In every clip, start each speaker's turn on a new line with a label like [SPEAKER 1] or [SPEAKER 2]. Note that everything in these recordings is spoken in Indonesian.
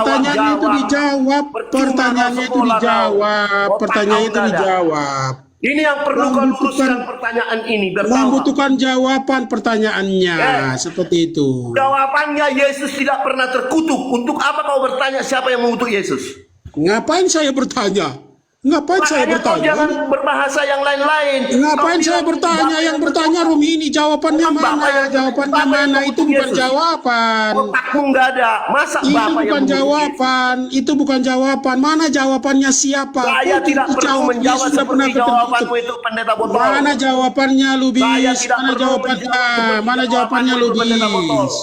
[SPEAKER 1] Pertanyaannya itu dijawab. Pertanyaannya itu dijawab. Pertanyaannya itu dijawab.
[SPEAKER 2] Ini yang perlu kau luruskan pertanyaan ini.
[SPEAKER 1] Membutuhkan jawaban pertanyaannya. Seperti itu.
[SPEAKER 2] Jawabannya Yesus tidak pernah terkutuk. Untuk apa kau bertanya siapa yang mengutuk Yesus?
[SPEAKER 1] Ngapain saya bertanya? Ngapain saya
[SPEAKER 2] Makanya kau
[SPEAKER 1] bertanya?
[SPEAKER 2] jangan berbahasa yang lain-lain.
[SPEAKER 1] Ngapain saya bertanya? Yang bertanya room ini jawabannya mana? Jawabannya mana? Itu bukan jawaban.
[SPEAKER 2] Otakmu nggak ada. Masa
[SPEAKER 1] Itu
[SPEAKER 2] Bapak yang
[SPEAKER 1] bukan
[SPEAKER 2] mengutuk
[SPEAKER 1] jawaban. Itu bukan jawaban. Mana jawabannya siapa?
[SPEAKER 2] Saya tidak perlu menjawab
[SPEAKER 1] sudah pernah
[SPEAKER 2] seperti jawabanmu itu, pendeta botol.
[SPEAKER 1] Mana jawabannya Lubis?
[SPEAKER 2] Saya tidak
[SPEAKER 1] Mana
[SPEAKER 2] perlu
[SPEAKER 1] jawabannya?
[SPEAKER 2] menjawab
[SPEAKER 1] Mana jawabannya
[SPEAKER 2] jawabanmu itu, pendeta botol.
[SPEAKER 1] Lubis?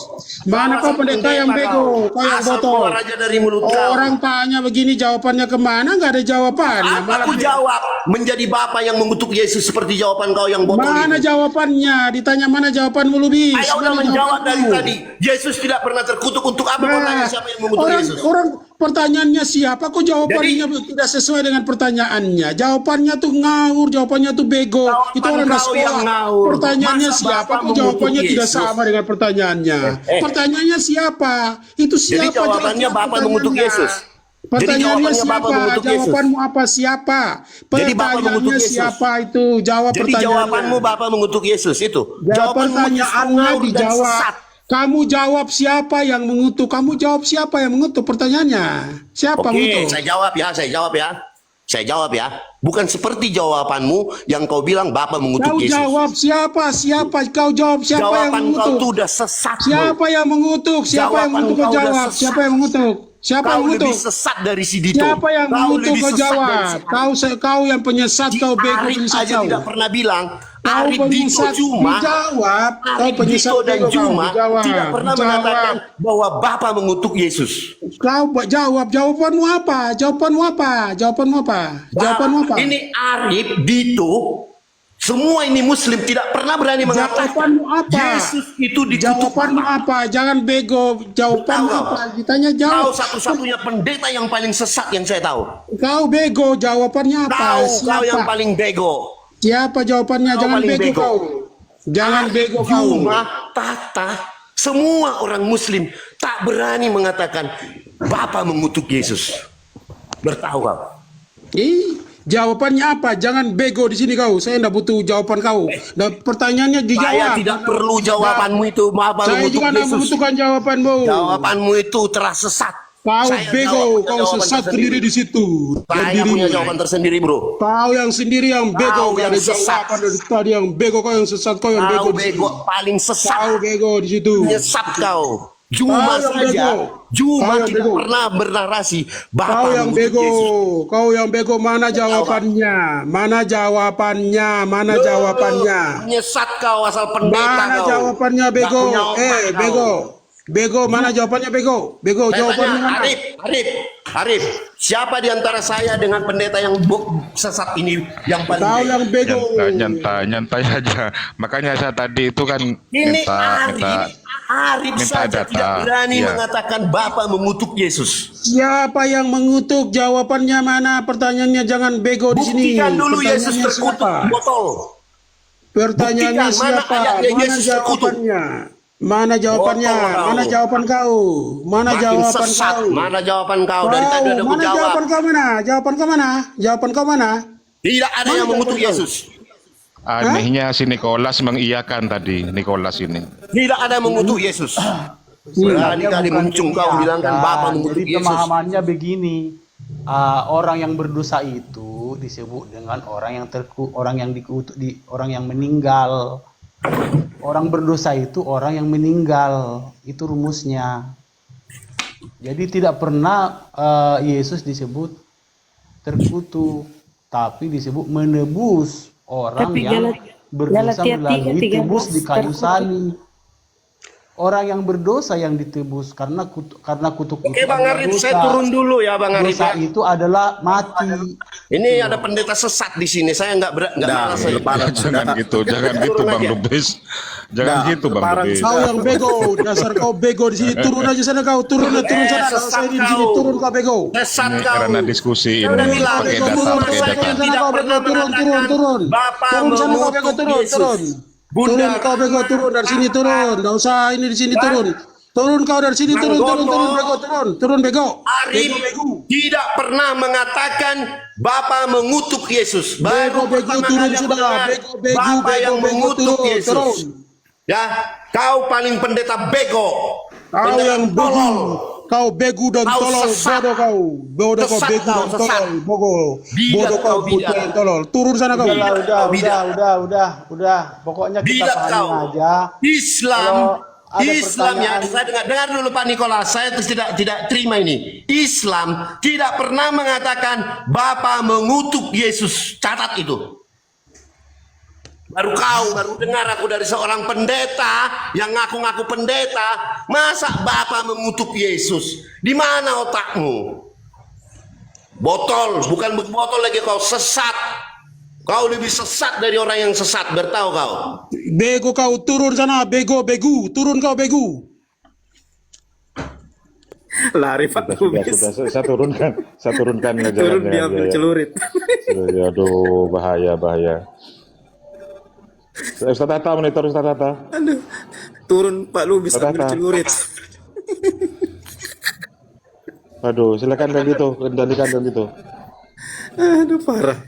[SPEAKER 1] Mana kau pendeta yang bego? Kau yang
[SPEAKER 2] Asal
[SPEAKER 1] botol.
[SPEAKER 2] keluar aja dari mulut kau.
[SPEAKER 1] Orang tanya begini jawabannya kemana? Nggak ada jawabannya.
[SPEAKER 2] Apa aku jawab? Menjadi Bapak yang mengutuk Yesus seperti jawaban kau yang botol
[SPEAKER 1] Mana
[SPEAKER 2] itu.
[SPEAKER 1] jawabannya? Ditanya mana jawabanmu Lubis?
[SPEAKER 2] Saya udah
[SPEAKER 1] Mana
[SPEAKER 2] menjawab dari
[SPEAKER 1] jawabanmu?
[SPEAKER 2] tadi. Yesus tidak pernah terkutuk. Untuk apa kau tanya siapa yang mengutuk Yesus?
[SPEAKER 1] Orang pertanyaannya siapa? Kok jawabannya tidak sesuai dengan pertanyaannya? Jawabannya tuh ngawur, jawabannya tuh bego.
[SPEAKER 2] Jawaban
[SPEAKER 1] Itu orang
[SPEAKER 2] kau
[SPEAKER 1] sekolah.
[SPEAKER 2] yang ngawur.
[SPEAKER 1] Pertanyaannya
[SPEAKER 2] Masa
[SPEAKER 1] siapa?
[SPEAKER 2] Bapak
[SPEAKER 1] Kok jawabannya
[SPEAKER 2] mengutuk
[SPEAKER 1] tidak
[SPEAKER 2] Yesus?
[SPEAKER 1] sama dengan pertanyaannya? Pertanyaannya siapa? Itu siapa?
[SPEAKER 2] Jadi jawabannya
[SPEAKER 1] Jawab
[SPEAKER 2] Bapak mengutuk
[SPEAKER 1] pertanyaannya.
[SPEAKER 2] Yesus.
[SPEAKER 1] Pertanyaannya
[SPEAKER 2] Jadi jawabannya Bapak
[SPEAKER 1] siapa?
[SPEAKER 2] mengutuk Yesus.
[SPEAKER 1] Jawabanmu apa? Siapa?
[SPEAKER 2] Jadi Bapak mengutuk
[SPEAKER 1] Pertanyaannya
[SPEAKER 2] Yesus.
[SPEAKER 1] siapa itu? Jawab
[SPEAKER 2] Jadi
[SPEAKER 1] pertanyaannya.
[SPEAKER 2] jawabanmu Bapak mengutuk Yesus itu.
[SPEAKER 1] Jawab
[SPEAKER 2] Jawabanmu justru
[SPEAKER 1] pertanyaannya
[SPEAKER 2] ngawur dan
[SPEAKER 1] dijawab.
[SPEAKER 2] sesat.
[SPEAKER 1] Kamu jawab siapa yang mengutuk? Kamu jawab siapa yang mengutuk pertanyaannya? Siapa
[SPEAKER 2] Oke,
[SPEAKER 1] mengutuk?
[SPEAKER 2] saya jawab ya. Saya jawab ya. Bukan seperti jawabanmu yang kau bilang Bapak mengutuk
[SPEAKER 1] Kau
[SPEAKER 2] Yesus.
[SPEAKER 1] jawab siapa? Kau jawab siapa yang
[SPEAKER 2] Jawaban kau
[SPEAKER 1] mengutuk?
[SPEAKER 2] tuh udah sesat. Bro.
[SPEAKER 1] Siapa yang mengutuk? Siapa yang
[SPEAKER 2] Jawaban
[SPEAKER 1] mengutuk?
[SPEAKER 2] kau
[SPEAKER 1] Kau
[SPEAKER 2] udah
[SPEAKER 1] jawab.
[SPEAKER 2] sesat.
[SPEAKER 1] Siapa yang mengutuk? Siapa yang
[SPEAKER 2] Kau lebih
[SPEAKER 1] mengutuk?
[SPEAKER 2] sesat dari si Dito.
[SPEAKER 1] Siapa yang
[SPEAKER 2] Kau
[SPEAKER 1] mengutuk?
[SPEAKER 2] lebih
[SPEAKER 1] Kau
[SPEAKER 2] sesat dari
[SPEAKER 1] jawab.
[SPEAKER 2] si Arif.
[SPEAKER 1] Kau yang penyesat. Kau bego
[SPEAKER 2] Arif
[SPEAKER 1] penyesat
[SPEAKER 2] aja
[SPEAKER 1] kau.
[SPEAKER 2] tidak pernah bilang.
[SPEAKER 1] Kau
[SPEAKER 2] Arif Dito
[SPEAKER 1] penyesat.
[SPEAKER 2] Juma.
[SPEAKER 1] Dijawab. Kau
[SPEAKER 2] Arif
[SPEAKER 1] penyesat
[SPEAKER 2] Dito dan
[SPEAKER 1] bego kau.
[SPEAKER 2] Juma
[SPEAKER 1] Dijawab.
[SPEAKER 2] tidak pernah mengatakan bahwa Bapak mengutuk Yesus.
[SPEAKER 1] Kau jawab. Jawabanmu apa? Jawabanmu apa? Jawabanmu apa? Jawabanmu apa?
[SPEAKER 2] Ini Arif Dito. Semua ini Muslim tidak pernah berani mengatakan
[SPEAKER 1] Jawabanmu apa?
[SPEAKER 2] Yesus itu dikutuk.
[SPEAKER 1] Jawabanmu apa? Jangan bego. Jawabanmu
[SPEAKER 2] Tahu.
[SPEAKER 1] apa? Ditanya
[SPEAKER 2] Kau
[SPEAKER 1] jawab.
[SPEAKER 2] satu-satunya pendeta yang paling sesat yang saya tahu.
[SPEAKER 1] Kau bego. Jawabannya apa?
[SPEAKER 2] Kau
[SPEAKER 1] Siapa?
[SPEAKER 2] yang paling bego.
[SPEAKER 1] Siapa jawabannya?
[SPEAKER 2] Kau
[SPEAKER 1] Jangan
[SPEAKER 2] paling
[SPEAKER 1] bego
[SPEAKER 2] bego.
[SPEAKER 1] kau. Jangan bego kau.
[SPEAKER 2] Juma, Tata, semua orang Muslim tak berani mengatakan Bapak mengutuk Yesus. Bertahu kau.
[SPEAKER 1] Jawabannya apa? Jangan bego di sini kau. Saya tidak butuh jawaban kau. Dan pertanyaannya dijawab.
[SPEAKER 2] Saya tidak perlu jawabanmu itu. Bapak
[SPEAKER 1] Saya
[SPEAKER 2] mengutuk
[SPEAKER 1] juga tidak
[SPEAKER 2] Yesus.
[SPEAKER 1] membutuhkan jawabanmu.
[SPEAKER 2] Jawabanmu itu telah sesat.
[SPEAKER 1] Kau
[SPEAKER 2] Saya
[SPEAKER 1] bego.
[SPEAKER 2] punya
[SPEAKER 1] Kau
[SPEAKER 2] jawaban
[SPEAKER 1] sesat sendiri di situ.
[SPEAKER 2] Saya punya jawaban tersendiri, bro.
[SPEAKER 1] Kau yang sendiri yang bego.
[SPEAKER 2] Kau
[SPEAKER 1] Kau
[SPEAKER 2] yang
[SPEAKER 1] ada
[SPEAKER 2] sesat.
[SPEAKER 1] jawaban dari tadi yang bego. Kau yang sesat. Kau yang
[SPEAKER 2] Kau
[SPEAKER 1] bego. di situ.
[SPEAKER 2] bego paling sesat.
[SPEAKER 1] Kau bego di situ.
[SPEAKER 2] Menyesat kau. Juma
[SPEAKER 1] Kau yang
[SPEAKER 2] saja.
[SPEAKER 1] bego.
[SPEAKER 2] Juma
[SPEAKER 1] Kau yang
[SPEAKER 2] tidak
[SPEAKER 1] bego.
[SPEAKER 2] pernah bernarasi. Bapak
[SPEAKER 1] Kau yang
[SPEAKER 2] mengutuk
[SPEAKER 1] bego,
[SPEAKER 2] Yesus.
[SPEAKER 1] kau yang bego, mana jawabannya? Mana jawabannya? Mana jawabannya?
[SPEAKER 2] Menyesat kau asal pendeta
[SPEAKER 1] Mana
[SPEAKER 2] kau.
[SPEAKER 1] jawabannya
[SPEAKER 2] Nggak
[SPEAKER 1] bego?
[SPEAKER 2] punya otak kau.
[SPEAKER 1] Bego. Bego, mana jawabannya bego? Bego,
[SPEAKER 2] Saya
[SPEAKER 1] jawabannya
[SPEAKER 2] tanya,
[SPEAKER 1] mana?
[SPEAKER 2] Arif, siapa di antara saya dengan pendeta yang sesat ini yang paling
[SPEAKER 1] Kau
[SPEAKER 2] baik?
[SPEAKER 1] yang bego.
[SPEAKER 3] Nyantai aja. Makanya saya tadi itu kan
[SPEAKER 2] Ini
[SPEAKER 3] minta
[SPEAKER 2] Arif
[SPEAKER 3] minta
[SPEAKER 2] saja
[SPEAKER 3] data.
[SPEAKER 2] tidak berani
[SPEAKER 3] Iya.
[SPEAKER 2] mengatakan Bapak mengutuk Yesus.
[SPEAKER 1] Siapa yang mengutuk? Jawabannya mana? Pertanyaannya jangan bego di sini.
[SPEAKER 2] Buktikan dulu Yesus
[SPEAKER 1] Pertanyaannya
[SPEAKER 2] terkutuk
[SPEAKER 1] siapa?
[SPEAKER 2] botol.
[SPEAKER 1] Pertanyaannya
[SPEAKER 2] Buktikan mana
[SPEAKER 1] siapa?
[SPEAKER 2] ayatnya
[SPEAKER 1] Mana
[SPEAKER 2] Yesus terkutuk.
[SPEAKER 1] jawabannya? Mana jawabannya?
[SPEAKER 2] Botol kau.
[SPEAKER 1] Mana jawaban kau? Mana
[SPEAKER 2] Makin
[SPEAKER 1] jawaban
[SPEAKER 2] sesat.
[SPEAKER 1] kau?
[SPEAKER 2] Mana jawaban kau? Dari tadi udah
[SPEAKER 1] Mana
[SPEAKER 2] jawab.
[SPEAKER 1] jawaban kau mana? Jawaban kau mana? Jawaban kau mana?
[SPEAKER 2] Tidak ada
[SPEAKER 1] Mana
[SPEAKER 2] yang mengutuk
[SPEAKER 1] jawaban kau?
[SPEAKER 2] Yesus.
[SPEAKER 3] Anehnya si Nikolas mengiyakan tadi, Nikolas ini.
[SPEAKER 2] Tidak ada yang mengutuk Yesus. Berani kali muncung kau bilangkan Bapak mengutuk
[SPEAKER 4] Jadi
[SPEAKER 2] Yesus.
[SPEAKER 4] pemahamannya begini, orang yang berdosa itu disebut dengan orang yang dikutuk, orang yang meninggal. Orang berdosa itu orang yang meninggal, itu rumusnya. Jadi tidak pernah Yesus disebut terkutuk, tapi disebut menebus orang
[SPEAKER 5] Tapi
[SPEAKER 4] yang berdosa
[SPEAKER 5] Galatia
[SPEAKER 4] melalui
[SPEAKER 5] 3:13
[SPEAKER 4] tebus di kayu
[SPEAKER 5] terkutuk.
[SPEAKER 4] salib. Orang yang berdosa yang ditebus karena kutuk
[SPEAKER 2] Oke
[SPEAKER 4] itu
[SPEAKER 2] Bang
[SPEAKER 4] adalah
[SPEAKER 2] Arif,
[SPEAKER 4] dosa.
[SPEAKER 2] saya turun dulu ya Bang Arif.
[SPEAKER 4] Dosa
[SPEAKER 2] Ya.
[SPEAKER 4] itu adalah mati.
[SPEAKER 2] Ini ada pendeta sesat di sini. Saya nggak malas. saya.
[SPEAKER 3] Jangan gitu Bang
[SPEAKER 2] aja.
[SPEAKER 3] Lubis. Jangan gitu Bang Lubis.
[SPEAKER 1] Kau yang bego, dasar kau bego di sini. Turun aja sana kau, turun sana. Kalau saya di sini turun kau bego.
[SPEAKER 2] Sesat
[SPEAKER 3] Ini
[SPEAKER 2] kau.
[SPEAKER 3] karena diskusi
[SPEAKER 2] Saya udah
[SPEAKER 3] ini
[SPEAKER 2] bilang,
[SPEAKER 3] pakai
[SPEAKER 2] turun
[SPEAKER 3] data, pakai
[SPEAKER 2] saya
[SPEAKER 3] data.
[SPEAKER 2] tidak
[SPEAKER 1] Kau bego,
[SPEAKER 2] pernah mengatakan
[SPEAKER 1] turun.
[SPEAKER 2] Bapak
[SPEAKER 1] Turun sana kau bego,
[SPEAKER 2] mengutuk
[SPEAKER 1] turun.
[SPEAKER 2] Yesus.
[SPEAKER 1] Turun kau bego, turun dari sini turun. Gak usah ini di sini turun. Turun kau dari sini, turun, turun,
[SPEAKER 2] Manggoto,
[SPEAKER 1] turun, bego, turun, bego.
[SPEAKER 2] Arif tidak pernah mengatakan Bapa mengutuk Yesus.
[SPEAKER 1] Bego,
[SPEAKER 2] Baru
[SPEAKER 1] bego,
[SPEAKER 2] pertama
[SPEAKER 1] turun
[SPEAKER 2] kali aku
[SPEAKER 1] sudah.
[SPEAKER 2] dengar
[SPEAKER 1] Bego, bego,
[SPEAKER 2] Bapa
[SPEAKER 1] bego,
[SPEAKER 2] yang
[SPEAKER 1] bego,
[SPEAKER 2] mengutuk
[SPEAKER 1] turun,
[SPEAKER 2] Yesus.
[SPEAKER 1] turun.
[SPEAKER 2] Ya, kau paling pendeta bego.
[SPEAKER 1] Kau
[SPEAKER 2] Pendeta
[SPEAKER 1] yang begu,
[SPEAKER 2] tolol.
[SPEAKER 1] kau begu dan
[SPEAKER 2] Kau
[SPEAKER 1] tolol,
[SPEAKER 2] sesat.
[SPEAKER 1] bodoh kau,
[SPEAKER 2] Sesat
[SPEAKER 1] begu
[SPEAKER 2] kau,
[SPEAKER 1] dan
[SPEAKER 2] sesat.
[SPEAKER 1] tolol, bodoh,
[SPEAKER 2] Bidat
[SPEAKER 1] bodoh kau,
[SPEAKER 2] kau, bidat.
[SPEAKER 1] bocah yang tolol, turun sana kau.
[SPEAKER 4] Udahlah,
[SPEAKER 2] Kau bidat.
[SPEAKER 4] udah. Pokoknya kita
[SPEAKER 2] Bidat
[SPEAKER 4] pahami
[SPEAKER 2] kau.
[SPEAKER 4] aja.
[SPEAKER 2] Islam,
[SPEAKER 4] Kalau ada
[SPEAKER 2] Islam ya,
[SPEAKER 4] pertanyaan-
[SPEAKER 2] saya dengar dulu Pak Nikolas, saya tidak terima ini. Islam tidak pernah mengatakan Bapa mengutuk Yesus. Catat itu. Baru dengar aku dari seorang pendeta yang ngaku-ngaku pendeta, masa Bapa mengutuk Yesus? Di mana otakmu? Botol, bukan botol lagi, kau sesat. Kau lebih sesat dari orang yang sesat, bertahu kau.
[SPEAKER 1] Bego kau, turun sana, bego, turun kau, bego.
[SPEAKER 5] Lari Pak Lubis.
[SPEAKER 3] Sudah, saya turunkan
[SPEAKER 5] Turun
[SPEAKER 3] jalan
[SPEAKER 5] dia ambil celurit.
[SPEAKER 3] Aduh, bahaya. Ustaz Tata monitor Ustaz Tata.
[SPEAKER 5] Aduh. Turun Pak Lubis ambil
[SPEAKER 3] Tata.
[SPEAKER 5] celurit.
[SPEAKER 3] Aduh, silakan kendalikan itu.
[SPEAKER 5] Aduh parah.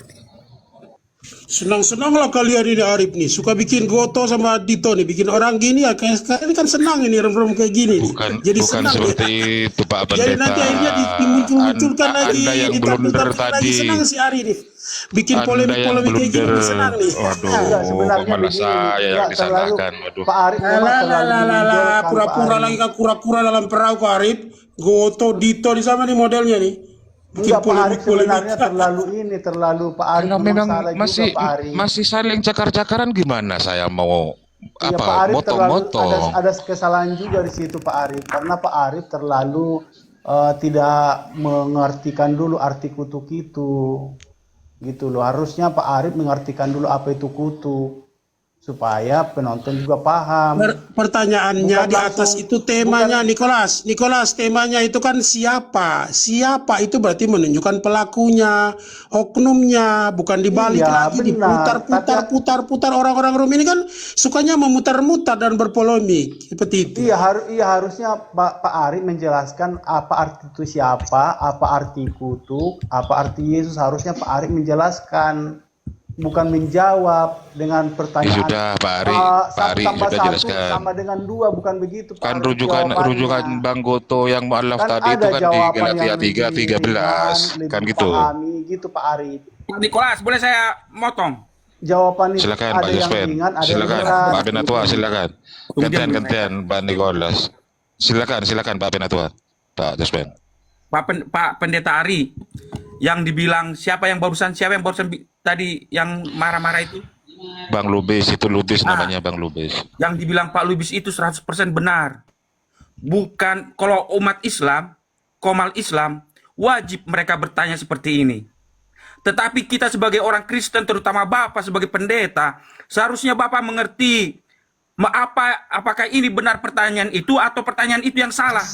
[SPEAKER 1] Senang-senanglah kalian ini Arif nih, suka bikin Goto sama Dito nih, bikin orang gini ya, ini kan senang ini rom kayak gini nih. Jadi
[SPEAKER 3] Bukan
[SPEAKER 1] senang
[SPEAKER 3] seperti
[SPEAKER 1] ya.
[SPEAKER 3] itu Pak
[SPEAKER 1] Jadi
[SPEAKER 3] Pendeta.
[SPEAKER 1] nanti akhirnya dimuncul-munculkan lagi,
[SPEAKER 3] Anda yang blunder
[SPEAKER 1] ditampil-tampil lagi,
[SPEAKER 3] tadi.
[SPEAKER 1] senang si Ari nih. Bikin
[SPEAKER 3] Anda yang
[SPEAKER 1] polemik-polemik kayak gini,
[SPEAKER 3] blunder.
[SPEAKER 1] senang nih.
[SPEAKER 3] Waduh,
[SPEAKER 4] Enggak, sebenarnya
[SPEAKER 3] kok malah
[SPEAKER 4] begini,
[SPEAKER 3] saya yang
[SPEAKER 4] enggak terlalu-
[SPEAKER 3] disalahkan. Waduh.
[SPEAKER 4] Pak Arif memang terlalu menonjolkan, Pak
[SPEAKER 1] Pura-pura
[SPEAKER 4] Arif.
[SPEAKER 1] lagi kan, kura-kura dalam perahu kok Arif. Goto, Dito di sana nih modelnya nih. Bikin
[SPEAKER 4] Enggak, Pak Arif sebenarnya
[SPEAKER 1] polemik-polemik.
[SPEAKER 4] terlalu Pak Arif
[SPEAKER 3] Anda memang
[SPEAKER 4] salah
[SPEAKER 3] masih
[SPEAKER 4] juga Pak Arif.
[SPEAKER 3] masih saling cakar-cakaran, gimana saya mau
[SPEAKER 4] Iya, Pak Arif
[SPEAKER 3] motong-motong.
[SPEAKER 4] ada kesalahan juga di situ Pak Arif, karena Pak Arif terlalu tidak mengartikan dulu arti kutuk itu, gitu loh. Harusnya Pak Arif mengartikan dulu apa itu kutuk supaya penonton juga paham.
[SPEAKER 1] Pertanyaannya
[SPEAKER 4] Bukan
[SPEAKER 1] di atas
[SPEAKER 4] langsung-
[SPEAKER 1] itu temanya Nicholas temanya itu kan siapa itu berarti menunjukkan pelakunya, oknumnya, bukan dibalik
[SPEAKER 4] Iya,
[SPEAKER 1] lagi,
[SPEAKER 4] benar.
[SPEAKER 1] diputar orang-orang Rom ini kan sukanya memutar-mutar dan berpolemik seperti itu.
[SPEAKER 4] Iya, harusnya Pak Arif menjelaskan apa arti itu siapa, apa arti kutuk, apa arti Yesus. Harusnya Pak Arif menjelaskan, bukan menjawab dengan pertanyaan.
[SPEAKER 3] Ya sudah, Pak Ari, Pak Ari
[SPEAKER 4] tambah
[SPEAKER 3] sudah
[SPEAKER 4] satu
[SPEAKER 3] jelaskan.
[SPEAKER 4] sama dengan 2, bukan begitu Pak
[SPEAKER 3] Kan
[SPEAKER 4] Arif
[SPEAKER 3] rujukan
[SPEAKER 4] jawabannya.
[SPEAKER 3] Bang Goto yang mualaf
[SPEAKER 4] Kan
[SPEAKER 3] tadi itu
[SPEAKER 4] ada
[SPEAKER 3] kan di
[SPEAKER 4] jawaban
[SPEAKER 3] Galatia
[SPEAKER 4] yang
[SPEAKER 3] 3:13
[SPEAKER 4] lebih
[SPEAKER 3] kan gitu.
[SPEAKER 4] pahami, gitu Pak Arif.
[SPEAKER 6] Pak Nikolas, boleh saya motong?
[SPEAKER 4] Jawaban itu
[SPEAKER 3] Silakan
[SPEAKER 4] ada
[SPEAKER 3] Pak
[SPEAKER 4] yang
[SPEAKER 3] Yospen.
[SPEAKER 4] ringan, ada yang
[SPEAKER 3] Silakan
[SPEAKER 4] berat.
[SPEAKER 3] Pak Benatua, silakan.
[SPEAKER 6] Kemudian-
[SPEAKER 3] Gantian Pak Nikolas. Silakan Pak Benatua. Pak Yospen.
[SPEAKER 6] Pak Pendeta Ari, yang dibilang siapa yang barusan tadi yang marah-marah itu,
[SPEAKER 3] Bang Lubis itu namanya Bang Lubis.
[SPEAKER 6] yang dibilang Pak Lubis itu 100% benar. Bukan, kalau umat Islam, komal Islam, wajib mereka bertanya seperti ini. Tetapi kita sebagai orang Kristen, terutama Bapak sebagai pendeta, seharusnya Bapak mengerti apakah ini benar pertanyaan itu atau pertanyaan itu yang salah.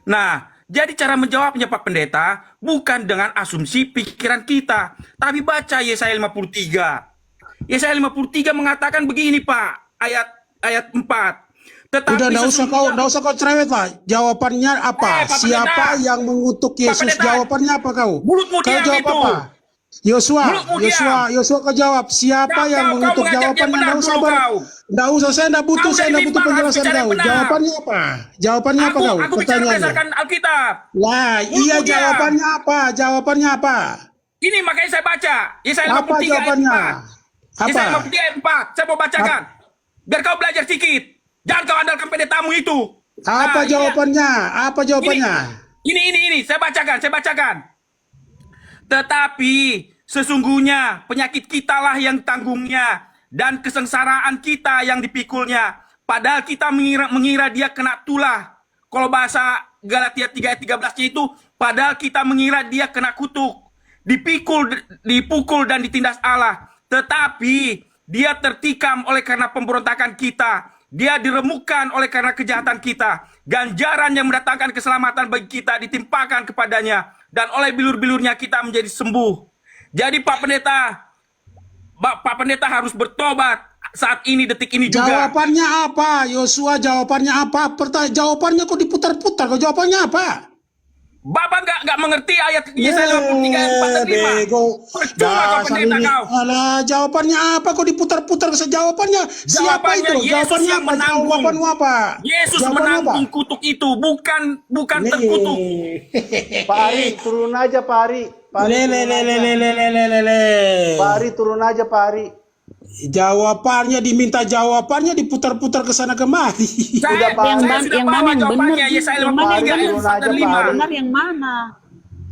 [SPEAKER 6] Nah, jadi cara menjawabnya Pak Pendeta bukan dengan asumsi pikiran kita, tapi baca Yesaya 53. Yesaya 53 mengatakan begini Pak, ayat 4. Tetapi
[SPEAKER 1] Udah, nggak usah kau cerewet Pak. Jawabannya apa?
[SPEAKER 6] Pak
[SPEAKER 1] Siapa
[SPEAKER 6] Pendeta.
[SPEAKER 1] yang mengutuk
[SPEAKER 6] Pak
[SPEAKER 1] Yesus?
[SPEAKER 6] Pendeta.
[SPEAKER 1] Jawabannya apa kau?
[SPEAKER 6] Mulutmu
[SPEAKER 1] Kau
[SPEAKER 6] diam
[SPEAKER 1] jawab
[SPEAKER 6] itu.
[SPEAKER 1] apa? Yosua kau jawab. Siapa
[SPEAKER 6] Kau-
[SPEAKER 1] yang
[SPEAKER 6] kau
[SPEAKER 1] mengutuk?
[SPEAKER 6] mengajar dia
[SPEAKER 1] Jawabannya
[SPEAKER 6] benar
[SPEAKER 1] nggak usah
[SPEAKER 6] dulu, kau.
[SPEAKER 1] Nggak usah, saya nggak butuh,
[SPEAKER 6] Kau
[SPEAKER 1] saya
[SPEAKER 6] dari
[SPEAKER 1] nggak butuh
[SPEAKER 6] mimbar harus
[SPEAKER 1] penjelasan
[SPEAKER 6] bicara yang
[SPEAKER 1] kau.
[SPEAKER 6] benar.
[SPEAKER 1] Jawabannya apa? Jawabannya apa kau?
[SPEAKER 6] Aku bicara
[SPEAKER 1] Pertanyaannya.
[SPEAKER 6] berdasarkan Alkitab.
[SPEAKER 1] Lah,
[SPEAKER 6] Mulutmu
[SPEAKER 1] iya
[SPEAKER 6] diam.
[SPEAKER 1] jawabannya apa? Jawabannya apa?
[SPEAKER 6] Ini makanya saya baca Yesaya
[SPEAKER 1] Apa
[SPEAKER 6] 53 ayat
[SPEAKER 1] jawabannya?
[SPEAKER 6] 4. Yesaya
[SPEAKER 1] Apa?
[SPEAKER 6] 53 ayat 4. Saya mau bacakan. Biar kau belajar sedikit. Jangan kau andalkan pendetamu itu.
[SPEAKER 1] Apa
[SPEAKER 6] Nah,
[SPEAKER 1] jawabannya? Apa jawabannya?
[SPEAKER 6] Ini. Saya bacakan. Tetapi sesungguhnya penyakit kitalah yang tanggungnya dan kesengsaraan kita yang dipikulnya. Padahal kita mengira dia kena tulah. Kalau bahasa Galatia 3 ayat 13-nya itu, padahal kita mengira dia kena kutuk. Dipukul dan ditindas Allah. Tetapi dia tertikam oleh karena pemberontakan kita. Dia diremukkan oleh karena kejahatan kita. Ganjaran yang mendatangkan keselamatan bagi kita ditimpakan kepadanya. Dan oleh bilur-bilurnya kita menjadi sembuh. Jadi Pak Pendeta harus bertobat. saat ini, detik ini juga.
[SPEAKER 1] Jawabannya apa? Yosua jawabannya apa? Jawabannya kok diputar-putar? Kok jawabannya apa?
[SPEAKER 6] Bapak nggak mengerti ayat Yesaya 53 ayat 4 dan 5. Percuma kau pendeta kau.
[SPEAKER 1] Alah, jawabannya apa? Kok diputar-putar? Jawabannya siapa itu?
[SPEAKER 6] Yesus yang
[SPEAKER 1] apa?
[SPEAKER 6] menanggung.
[SPEAKER 1] Jawabanmu apa?
[SPEAKER 6] Yesus
[SPEAKER 1] Jawabannya
[SPEAKER 6] menanggung kutuk itu, bukan terkutuk.
[SPEAKER 4] Pak Ari, turun aja Pak Ari. Pak Ari, turun aja. Pak Ari, turun aja Pak Ari.
[SPEAKER 1] Jawabannya diminta jawabannya diputar-putar ke sana kemari.
[SPEAKER 6] Saya sudah bawa jawabannya Yesaya 53 ayat 4 dan 5.
[SPEAKER 7] Benar yang mana?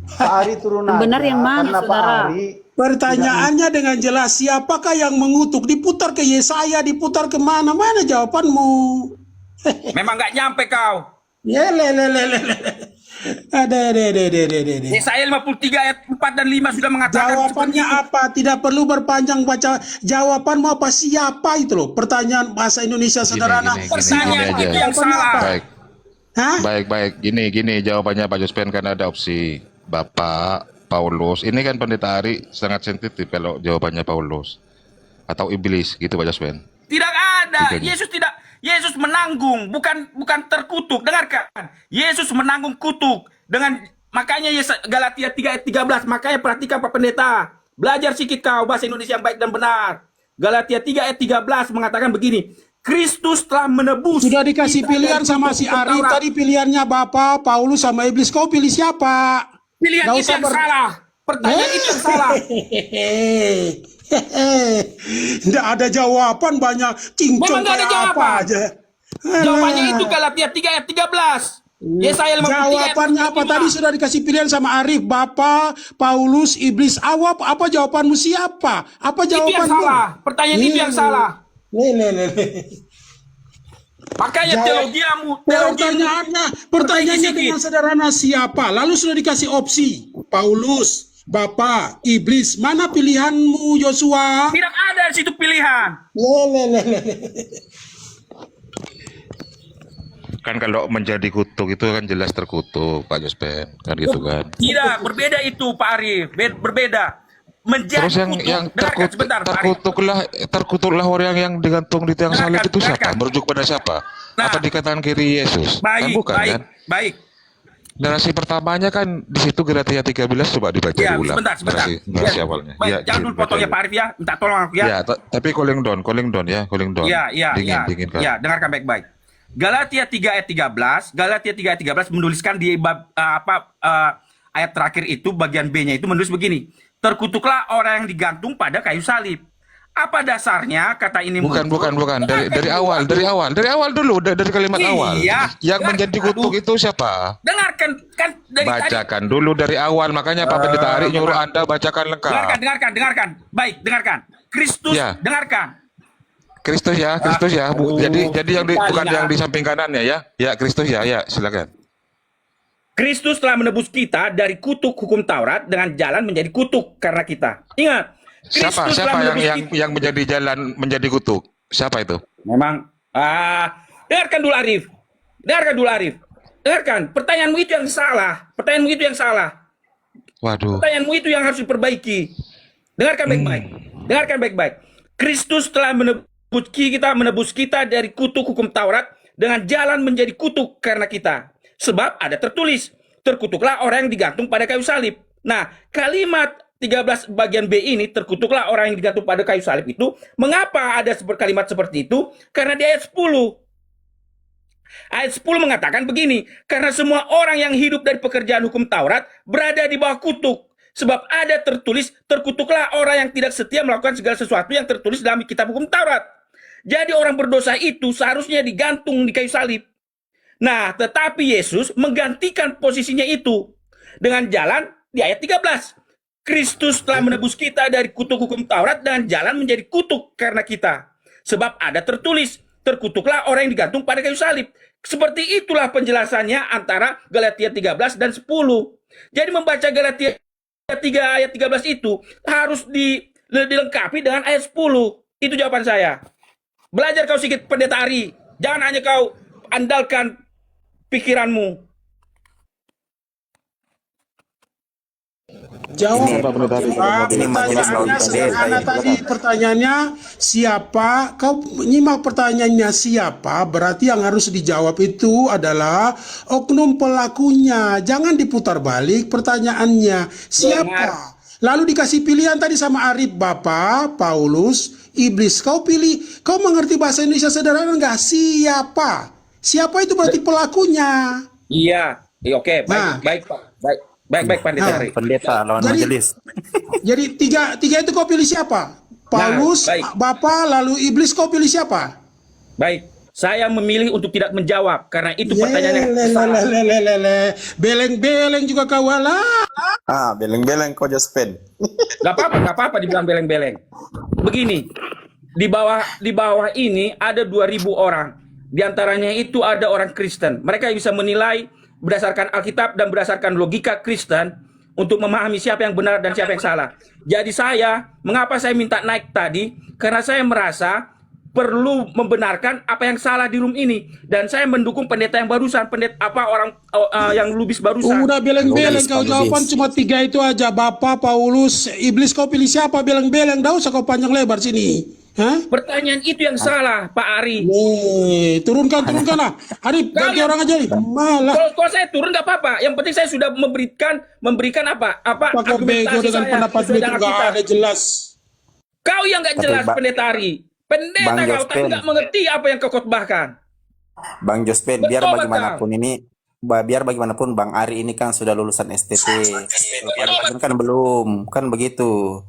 [SPEAKER 4] Pak Ari turun
[SPEAKER 7] Yang
[SPEAKER 4] aja.
[SPEAKER 7] benar yang mana,
[SPEAKER 4] Karena Pak
[SPEAKER 7] saudara?
[SPEAKER 4] Ari
[SPEAKER 1] Pertanyaannya dengan jelas, siapakah yang mengutuk? Diputar ke Yesaya, diputar kemana? Mana jawabanmu?
[SPEAKER 6] Memang nggak nyampe kau.
[SPEAKER 1] Ya ada.
[SPEAKER 6] Yesaya 53 ayat 4 dan 5 sudah mengatakan
[SPEAKER 1] Jawabannya apa? Tidak perlu berpanjang baca. Jawabanmu apa? Siapa itu loh? Pertanyaan bahasa Indonesia sederhana.
[SPEAKER 6] Pertanyaan
[SPEAKER 3] Gini
[SPEAKER 6] itu
[SPEAKER 3] aja.
[SPEAKER 6] yang salah.
[SPEAKER 3] Baik,
[SPEAKER 1] Hah?
[SPEAKER 3] baik. Gini jawabannya Pak Jospen, kan ada opsi Bapak, Paulus. Ini kan pendeta Ari sangat sensitif kalau jawabannya Paulus atau iblis gitu Pak Jospen.
[SPEAKER 6] Tidak ada.
[SPEAKER 3] Tiga.
[SPEAKER 6] Yesus menanggung, bukan terkutuk. Dengarkan. Yesus menanggung kutuk dengan makanya Galatia 3 ayat 13. Makanya perhatikan Pak Pendeta. Belajar sedikit kau bahasa Indonesia yang baik dan benar. Galatia 3 ayat 13 mengatakan begini. Kristus telah menebus.
[SPEAKER 1] Sudah dikasih
[SPEAKER 6] kita
[SPEAKER 1] pilihan
[SPEAKER 6] dari
[SPEAKER 1] sama
[SPEAKER 6] kutuk
[SPEAKER 1] si Arif.
[SPEAKER 6] Taurat.
[SPEAKER 1] Tadi pilihannya Bapak, Paulus sama iblis. Kau pilih siapa?
[SPEAKER 6] Pilihan
[SPEAKER 1] Nggak
[SPEAKER 6] itu
[SPEAKER 1] usah
[SPEAKER 6] yang salah. Pertanyaan itu yang salah.
[SPEAKER 1] Tidak ada jawaban, banyak cincong
[SPEAKER 6] Memang nggak ada
[SPEAKER 1] kayak apa
[SPEAKER 6] jawaban.
[SPEAKER 1] aja.
[SPEAKER 6] Jawabannya itu Galatia 3 ayat 13. Yesaya 53 ayat
[SPEAKER 1] Jawabannya apa
[SPEAKER 6] 45.
[SPEAKER 1] tadi sudah dikasih pilihan sama Arif, Bapak, Paulus, iblis. Awap, apa jawabanmu siapa? Apa
[SPEAKER 6] Itu yang
[SPEAKER 1] jawabanmu?
[SPEAKER 6] salah. Pertanyaan itu yang salah. Makanya
[SPEAKER 1] Pertanyaannya dengan sederhana, siapa? Lalu sudah dikasih opsi, Paulus, Bapak, iblis. Mana pilihanmu, Yosua?
[SPEAKER 6] tidak ada di situ pilihan.
[SPEAKER 3] Kan kalau menjadi kutuk itu kan jelas terkutuk Pak Jospen, kan gitu kan.
[SPEAKER 6] Tidak, berbeda itu Pak Arif. Berbeda. Menjadi
[SPEAKER 3] Terus yang
[SPEAKER 6] kutuk.
[SPEAKER 3] yang
[SPEAKER 6] Dengarkan sebentar, Pak Arif.
[SPEAKER 3] terkutuklah orang yang digantung di tiang salib itu siapa?
[SPEAKER 6] Dengarkan.
[SPEAKER 3] Merujuk pada siapa?
[SPEAKER 6] Nah.
[SPEAKER 3] Apa dikatakan kiri Yesus? Kan
[SPEAKER 6] Baik,
[SPEAKER 3] bukan kan?
[SPEAKER 6] baik.
[SPEAKER 3] Narasi pertamanya kan di situ Galatia 13, coba dibaca
[SPEAKER 6] Ya,
[SPEAKER 3] ulang.
[SPEAKER 6] sebentar.
[SPEAKER 3] Narasi awalnya.
[SPEAKER 6] Baik,
[SPEAKER 3] Ya,
[SPEAKER 6] jangan dulu
[SPEAKER 3] dibaca
[SPEAKER 6] potongnya
[SPEAKER 3] dulu.
[SPEAKER 6] Pak Arif ya. Minta tolong aku ya.
[SPEAKER 3] Ya, tapi calling down ya, calling down. Dingin kan.
[SPEAKER 6] Ya, dengarkan baik-baik. Galatia 3 ayat 13, Galatia 3 ayat 13 menuliskan di ayat terakhir itu bagian B-nya itu menulis begini. Terkutuklah orang yang digantung pada kayu salib. Apa dasarnya kata ini
[SPEAKER 3] Bukan.
[SPEAKER 6] muncul?
[SPEAKER 3] Dari awal dulu, dari kalimat
[SPEAKER 6] Iya.
[SPEAKER 3] awal. Yang
[SPEAKER 6] Dengarkan,
[SPEAKER 3] menjadi kutuk itu siapa?
[SPEAKER 6] Dengarkan kan dari tadi.
[SPEAKER 3] Bacakan dulu dari awal, makanya Pak Pendeta Ari nyuruh Anda bacakan lengkap.
[SPEAKER 6] Dengarkan. Baik, dengarkan. Kristus,
[SPEAKER 3] Ya.
[SPEAKER 6] dengarkan.
[SPEAKER 3] Kristus ya. Jadi yang bukan yang di samping kanannya ya. Ya, Kristus ya, silakan.
[SPEAKER 6] Kristus telah menebus kita dari kutuk hukum Taurat dengan jalan menjadi kutuk karena kita. Ingat,
[SPEAKER 3] Siapa
[SPEAKER 6] Kristus telah menebus kita.
[SPEAKER 3] yang menjadi jalan menjadi kutuk? Siapa itu?
[SPEAKER 6] Memang dengarkan dulu Arif. Dengarkan, pertanyaanmu itu yang salah.
[SPEAKER 3] Waduh.
[SPEAKER 6] Pertanyaanmu itu yang harus diperbaiki. Dengarkan baik-baik. Kristus telah menebus kita dari kutuk hukum Taurat dengan jalan menjadi kutuk karena kita. Sebab ada tertulis, terkutuklah orang yang digantung pada kayu salib. Nah, kalimat 13 bagian B ini, terkutuklah orang yang digantung pada kayu salib itu, mengapa ada kalimat seperti itu? Karena di ayat 10. Ayat 10 mengatakan begini, karena semua orang yang hidup dari pekerjaan hukum Taurat berada di bawah kutuk. Sebab ada tertulis, terkutuklah orang yang tidak setia melakukan segala sesuatu yang tertulis dalam kitab hukum Taurat. Jadi orang berdosa itu seharusnya digantung di kayu salib. Nah, tetapi Yesus menggantikan posisinya itu dengan jalan di ayat 13. Kristus telah menebus kita dari kutuk hukum Taurat dengan jalan menjadi kutuk karena kita. Sebab ada tertulis, terkutuklah orang yang digantung pada kayu salib. Seperti itulah penjelasannya antara Galatia 13 dan 10. Jadi membaca Galatia 3 ayat 13 itu harus dilengkapi dengan ayat 10. Itu jawaban saya. Belajar kau sedikit Pendeta Ari. Jangan hanya kau andalkan pikiranmu.
[SPEAKER 1] Jawab.
[SPEAKER 7] Pak Pendeta Ari, kalau mau
[SPEAKER 1] Pertanyaannya
[SPEAKER 7] dilakukan.
[SPEAKER 1] sederhana tadi. Pertanyaannya siapa? Kau nyimak pertanyaannya siapa? Berarti yang harus dijawab itu adalah oknum pelakunya. Jangan diputar balik pertanyaannya. Siapa? Lalu dikasih pilihan tadi sama Arif, Bapak, Paulus, Iblis. Kau pilih. Kau mengerti bahasa Indonesia sederhana enggak? Siapa? Siapa itu berarti pelakunya.
[SPEAKER 6] Iya, oke, baik,
[SPEAKER 1] Nah.
[SPEAKER 6] baik, Pak. Baik, Pendeta Ari.
[SPEAKER 7] Pendeta lawan
[SPEAKER 1] Jadi-
[SPEAKER 7] majelis.
[SPEAKER 1] Jadi tiga itu kau pilih siapa? Paulus,
[SPEAKER 6] baik.
[SPEAKER 1] Bapak, lalu Iblis, kau pilih siapa?
[SPEAKER 6] Baik, saya memilih untuk tidak menjawab karena itu pertanyaannya salah.
[SPEAKER 1] Beleng-beleng juga kau alah.
[SPEAKER 7] Beleng-beleng kau Jospen.
[SPEAKER 6] Gak apa-apa dibilang beleng-beleng. Begini, di bawah ini ada 2.000 orang. Di antaranya itu ada orang Kristen. Mereka bisa menilai berdasarkan Alkitab dan berdasarkan logika Kristen untuk memahami siapa yang benar dan siapa yang salah. Jadi mengapa saya minta naik tadi? Karena saya merasa perlu membenarkan apa yang salah di room ini, dan saya mendukung pendeta yang barusan, yang Lubis barusan.
[SPEAKER 1] Udah beleng-beleng
[SPEAKER 7] Lubis,
[SPEAKER 1] kau
[SPEAKER 7] Pak
[SPEAKER 1] jawaban
[SPEAKER 7] Lubis.
[SPEAKER 1] cuma 3 itu aja. Bapak, Paulus, Iblis, kau pilih siapa? Beleng-beleng. Dah usah kau panjang lebar sini. Hah?
[SPEAKER 6] Pertanyaan itu yang salah, Pak Ari.
[SPEAKER 1] Turunkan lah. Arif, ganti orang aja nih. Malah.
[SPEAKER 6] Kalau saya turun nggak apa-apa. Yang penting saya sudah memberikan apa
[SPEAKER 1] Apa kau bego
[SPEAKER 6] argumentasi
[SPEAKER 1] dengan
[SPEAKER 6] saya
[SPEAKER 1] pendapat
[SPEAKER 6] sesuai
[SPEAKER 1] itu
[SPEAKER 6] dengan
[SPEAKER 1] nggak
[SPEAKER 6] Alkitab.
[SPEAKER 1] ada jelas.
[SPEAKER 6] Kau yang nggak
[SPEAKER 7] Tapi,
[SPEAKER 6] jelas, Pendeta Ari. Pendeta
[SPEAKER 7] Bang
[SPEAKER 6] kau tapi
[SPEAKER 7] Jospen.
[SPEAKER 6] nggak mengerti apa yang kau khotbahkan.
[SPEAKER 7] Bang Jospen, biar
[SPEAKER 6] Betul,
[SPEAKER 7] bagaimanapun Bang Ari ini kan sudah lulusan STT. Pak kan belum, kan begitu.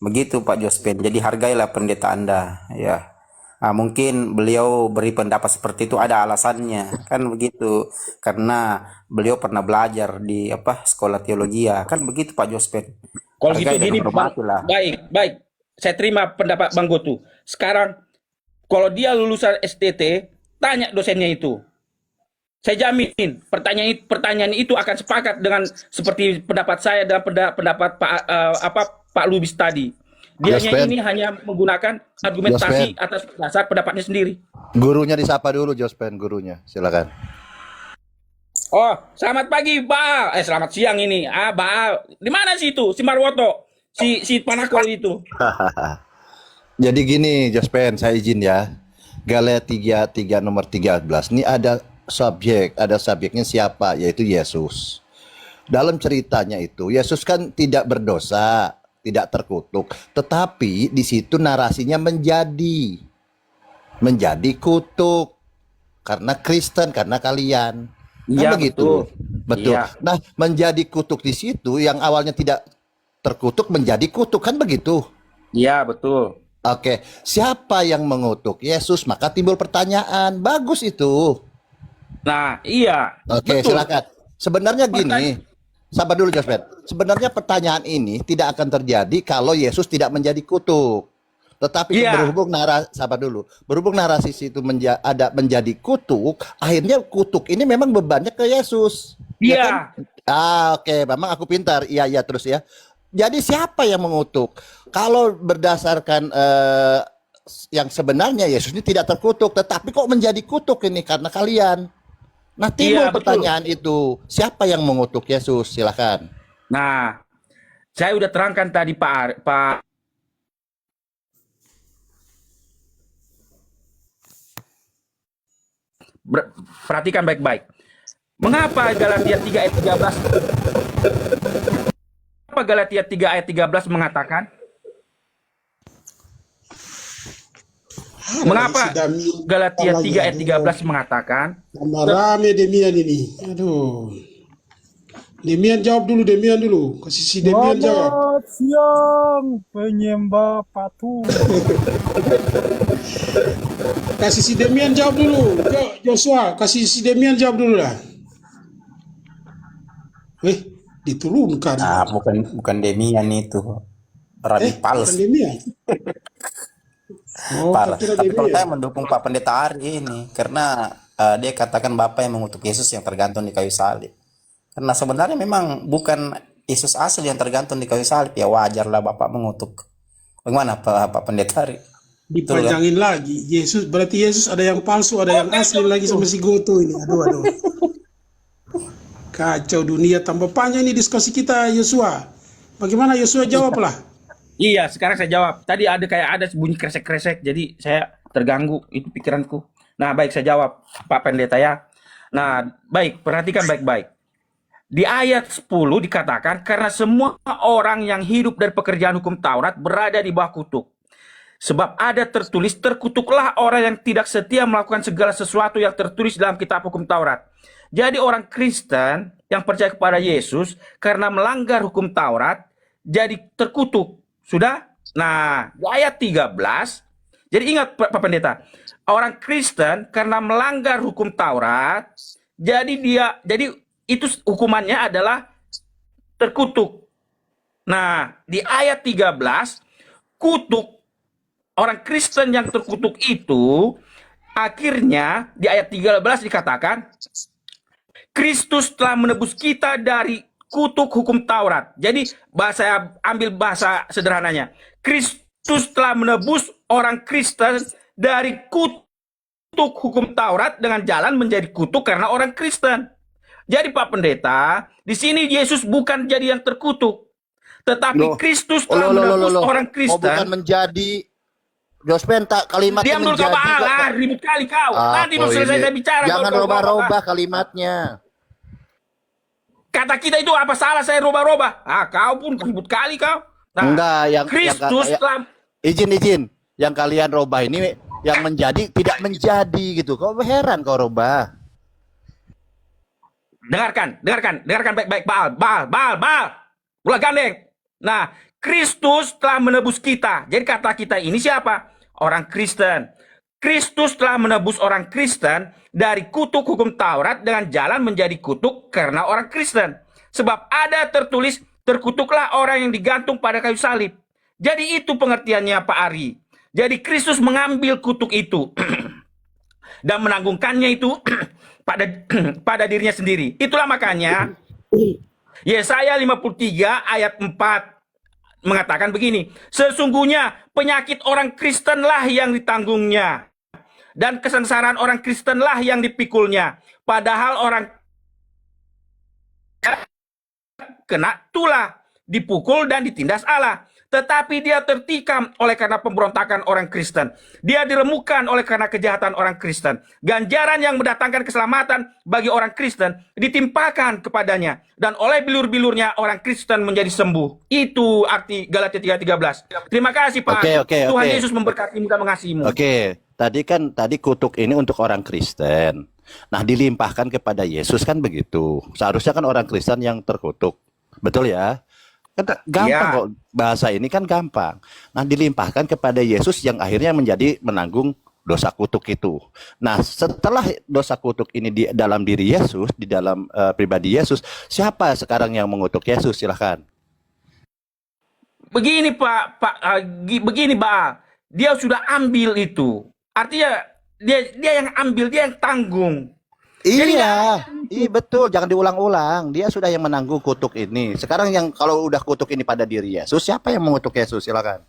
[SPEAKER 7] Begitu Pak Jospen. Jadi hargailah pendeta Anda, ya. Mungkin beliau beri pendapat seperti itu ada alasannya, kan begitu. Karena beliau pernah belajar di sekolah teologi, kan begitu Pak Jospen.
[SPEAKER 6] Kalau gitu
[SPEAKER 7] Hargai dan
[SPEAKER 6] gini,
[SPEAKER 7] hormatilah.
[SPEAKER 6] baik. Saya terima pendapat Bang Gotu. Sekarang, kalau dia lulusan STT, tanya dosennya itu. Saya jamin pertanyaan itu akan sepakat dengan seperti pendapat saya dan pendapat Pak Lubis tadi. Dianya
[SPEAKER 8] Jospen.
[SPEAKER 6] ini hanya menggunakan argumentasi atas dasar pendapatnya sendiri.
[SPEAKER 8] Gurunya disapa dulu, Jospen, gurunya. Silakan.
[SPEAKER 6] Oh, selamat pagi, Baal. Selamat siang ini. Baal. Di mana sih itu? Si Marwoto. Si Panakol itu.
[SPEAKER 8] Jadi gini, Jospen, saya izin ya. Galatia 3 nomor 13. Ini ada subjeknya siapa? Yaitu Yesus. Dalam ceritanya itu, Yesus kan tidak berdosa, tidak terkutuk. Tetapi di situ narasinya menjadi kutuk. Karena Kristen, karena kalian. Kan
[SPEAKER 6] Iya,
[SPEAKER 8] begitu. Betul.
[SPEAKER 6] Iya.
[SPEAKER 8] Nah, menjadi kutuk di situ yang awalnya tidak terkutuk menjadi kutuk, kan begitu.
[SPEAKER 6] Iya, betul.
[SPEAKER 8] Oke, siapa yang mengutuk Yesus? Maka timbul pertanyaan. Bagus itu.
[SPEAKER 6] Nah, iya.
[SPEAKER 8] Oke,
[SPEAKER 6] betul.
[SPEAKER 8] silakan. Sebenarnya gini, sabar dulu Jospen. Sebenarnya pertanyaan ini tidak akan terjadi kalau Yesus tidak menjadi kutuk. Tetapi
[SPEAKER 6] Iya.
[SPEAKER 8] berhubung narasi itu menjadi kutuk, akhirnya kutuk ini memang bebannya ke Yesus.
[SPEAKER 6] Iya.
[SPEAKER 8] Ya kan? Oke, memang aku pintar. Iya terus ya. Jadi siapa yang mengutuk? Kalau berdasarkan yang sebenarnya Yesus ini tidak terkutuk, tetapi kok menjadi kutuk ini karena kalian. Nah, timbul
[SPEAKER 6] Iya, betul.
[SPEAKER 8] pertanyaan itu, siapa yang mengutuk Yesus? Silakan.
[SPEAKER 6] Nah, saya udah terangkan tadi Pak. Perhatikan baik-baik. Mengapa Galatia 3 ayat 13? Apa Galatia 3 ayat 13 mengatakan? Mengapa Galatia 3 ayat 13 mengatakan?
[SPEAKER 1] Rame Demian ini. Aduh. Demian jawab dulu, Kasih si Demian jawab.
[SPEAKER 9] Selamat siang, penyembah patung.
[SPEAKER 1] Kasih si Demian jawab dulu. Joshua, kasih si Demian jawab dulu lah. Diturunkan.
[SPEAKER 7] Bukan Demian itu. Rabi Pals.
[SPEAKER 1] Bukan Demian.
[SPEAKER 7] Parah.
[SPEAKER 1] tak kira
[SPEAKER 7] Tapi kalau
[SPEAKER 1] Demian.
[SPEAKER 7] saya mendukung Pak Pendeta Ari ini karena dia katakan Bapa yang mengutuk Yesus yang tergantung di kayu salib. Karena sebenarnya memang bukan Yesus asli yang tergantung di kayu salib, ya wajarlah Bapak mengutuk. Bagaimana Pak Pendeta Ari?
[SPEAKER 1] Dipanjangin lagi. Berarti Yesus ada yang palsu, ada yang asli lagi sama si Goto ini. Aduh. Kacau dunia, tambah panjang ini diskusi kita, Yosua. Bagaimana Yosua jawablah?
[SPEAKER 6] Iya, sekarang saya jawab. Tadi ada bunyi kresek-kresek, jadi saya terganggu itu pikiranku. Nah, baik saya jawab, Pak Pendeta ya. Nah, baik, perhatikan baik-baik. Di ayat 10 dikatakan, karena semua orang yang hidup dari pekerjaan hukum Taurat berada di bawah kutuk. Sebab ada tertulis, terkutuklah orang yang tidak setia melakukan segala sesuatu yang tertulis dalam kitab hukum Taurat. Jadi orang Kristen yang percaya kepada Yesus, karena melanggar hukum Taurat, jadi terkutuk. Sudah? Nah, di ayat 13, jadi ingat Pak Pendeta, orang Kristen karena melanggar hukum Taurat, jadi itu hukumannya adalah terkutuk. Nah, di ayat 13, kutuk orang Kristen yang terkutuk itu, akhirnya di ayat 13 dikatakan, Kristus telah menebus kita dari kutuk hukum Taurat. Jadi saya ambil bahasa sederhananya. Kristus telah menebus orang Kristen dari kutuk hukum Taurat dengan jalan menjadi kutuk karena orang Kristen. Jadi Pak Pendeta, di sini Yesus bukan jadi yang terkutuk, tetapi Kristus telah menebus orang Kristen.
[SPEAKER 8] Bukan menjadi. Jospen, tak kalimatnya
[SPEAKER 6] Diam dulu kau Baal, ribut kali kau. Nanti belum selesai saya bicara.
[SPEAKER 8] Jangan robah-robah kalimatnya.
[SPEAKER 6] Kata kita itu apa salah saya robah-robah? Kau pun ribut kali kau. Nah,
[SPEAKER 8] Enggak,
[SPEAKER 6] Kristus telah
[SPEAKER 8] izin. Yang kalian robah ini yang menjadi tidak menjadi gitu. Kau heran kau robah.
[SPEAKER 6] dengarkan baik-baik Baal. Ulah gandeng. Nah, Kristus telah menebus kita. Jadi kata kita ini siapa? Orang Kristen. Kristus telah menebus orang Kristen dari kutuk hukum Taurat dengan jalan menjadi kutuk karena orang Kristen. Sebab ada tertulis, terkutuklah orang yang digantung pada kayu salib. Jadi itu pengertiannya Pak Ari. Jadi Kristus mengambil kutuk itu dan menanggungkannya itu pada dirinya sendiri. Itulah makanya Yesaya 53 ayat 4 mengatakan begini, sesungguhnya penyakit orang Kristenlah yang ditanggungnya dan kesengsaraan orang Kristenlah yang dipikulnya, padahal orang kena tulah, dipukul dan ditindas Allah, tetapi dia tertikam oleh karena pemberontakan orang Kristen, dia diremukkan oleh karena kejahatan orang Kristen, ganjaran yang mendatangkan keselamatan bagi orang Kristen ditimpakan kepadanya, dan oleh bilur-bilurnya orang Kristen menjadi sembuh. Itu arti Galatia 3:13. Terima kasih Pak. Tuhan Yesus memberkatimu dan mengasihimu.
[SPEAKER 8] Tadi kutuk ini untuk orang Kristen. Nah, dilimpahkan kepada Yesus kan begitu. Seharusnya kan orang Kristen yang terkutuk. Betul ya? Kan gampang kok, bahasa ini kan gampang. Nah, dilimpahkan kepada Yesus yang akhirnya menanggung dosa kutuk itu. Nah, setelah dosa kutuk ini di dalam diri Yesus, di dalam pribadi Yesus, siapa sekarang yang mengutuk Yesus? Silahkan.
[SPEAKER 6] Begini begini Pak, dia sudah ambil itu. Artinya dia yang ambil, dia yang tanggung.
[SPEAKER 8] Iya, betul. Jangan diulang-ulang. Dia sudah yang menanggung kutuk ini. Sekarang yang kalau udah kutuk ini pada diri Yesus, siapa yang mengutuk Yesus? Silakan.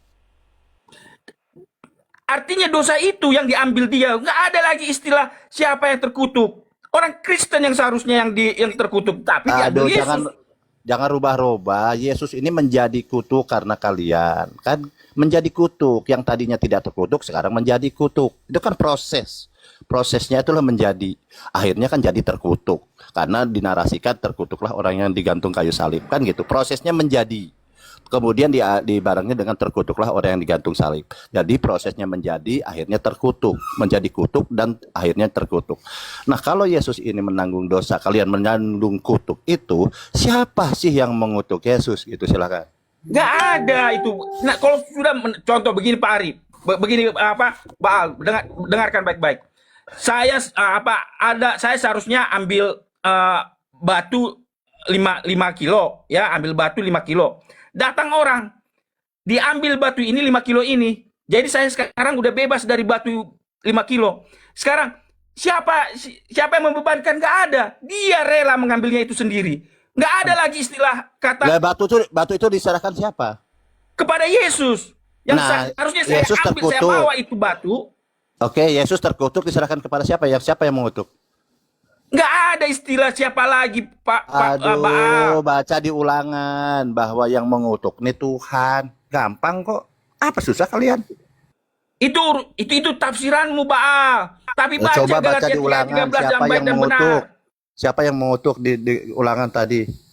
[SPEAKER 6] Artinya dosa itu yang diambil dia. Nggak ada lagi istilah siapa yang terkutuk. Orang Kristen yang seharusnya yang terkutuk, tapi diambil Yesus.
[SPEAKER 8] Jangan rubah-rubah. Yesus ini menjadi kutuk karena kalian. Kan menjadi kutuk. Yang tadinya tidak terkutuk, sekarang menjadi kutuk. Itu kan proses. Prosesnya itulah menjadi. Akhirnya kan jadi terkutuk. Karena dinarasikan terkutuklah orang yang digantung kayu salib. Kan gitu. Prosesnya menjadi. Kemudian dibarengnya dengan terkutuklah orang yang digantung salib. Jadi prosesnya menjadi, akhirnya terkutuk. Menjadi kutuk dan akhirnya terkutuk. Nah, kalau Yesus ini menanggung dosa, kalian menanggung kutuk itu, siapa sih yang mengutuk Yesus? Gitu, silakan.
[SPEAKER 6] Nggak ada itu. Nah, kalau sudah contoh begini Pak Ari, begini Baal, dengarkan baik-baik. Saya saya seharusnya ambil batu 5 kilo, ya, ambil batu 5 kilo. Datang orang, diambil batu ini 5 kilo ini. Jadi saya sekarang udah bebas dari batu 5 kilo. Sekarang siapa yang membebankan? Nggak ada. Dia rela mengambilnya itu sendiri. Nggak ada lagi istilah kata.
[SPEAKER 8] Nah, batu itu diserahkan siapa?
[SPEAKER 6] Kepada Yesus. Yang harusnya saya
[SPEAKER 8] Yesus
[SPEAKER 6] ambil,
[SPEAKER 8] terkutuk.
[SPEAKER 6] saya bawa itu batu.
[SPEAKER 8] Oke, Yesus terkutuk diserahkan kepada siapa? Siapa yang mengutuk?
[SPEAKER 6] Nggak ada istilah siapa lagi, Baal.
[SPEAKER 8] Aduh, baca di Ulangan bahwa yang mengutuk nih Tuhan. Gampang kok. Apa susah kalian?
[SPEAKER 6] Itu tafsiranmu, Baal. Tapi baca
[SPEAKER 8] Coba baca
[SPEAKER 6] Galatia
[SPEAKER 8] di Ulangan
[SPEAKER 6] 3:13 yang
[SPEAKER 8] siapa
[SPEAKER 6] baik
[SPEAKER 8] yang
[SPEAKER 6] dan benar.
[SPEAKER 8] mengutuk. Siapa yang mengutuk di Ulangan tadi?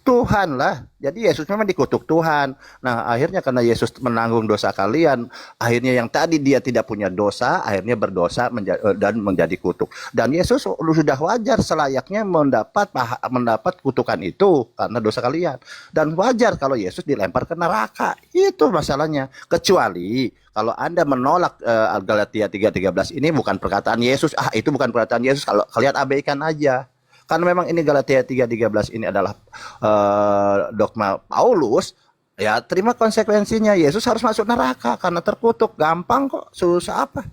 [SPEAKER 8] Tuhan lah. Jadi Yesus memang dikutuk Tuhan. Nah, akhirnya karena Yesus menanggung dosa kalian, akhirnya yang tadi dia tidak punya dosa, akhirnya berdosa dan menjadi kutuk. Dan Yesus sudah wajar selayaknya mendapat kutukan itu karena dosa kalian. Dan wajar kalau Yesus dilempar ke neraka. Itu masalahnya. Kecuali kalau Anda menolak Galatia 3:13 ini bukan perkataan Yesus. Itu bukan perkataan Yesus. Kalau kalian abaikan aja. Karena memang ini Galatia 3:13 ini adalah dogma Paulus, ya terima konsekuensinya. Yesus harus masuk neraka karena terkutuk. Gampang kok, susah apa?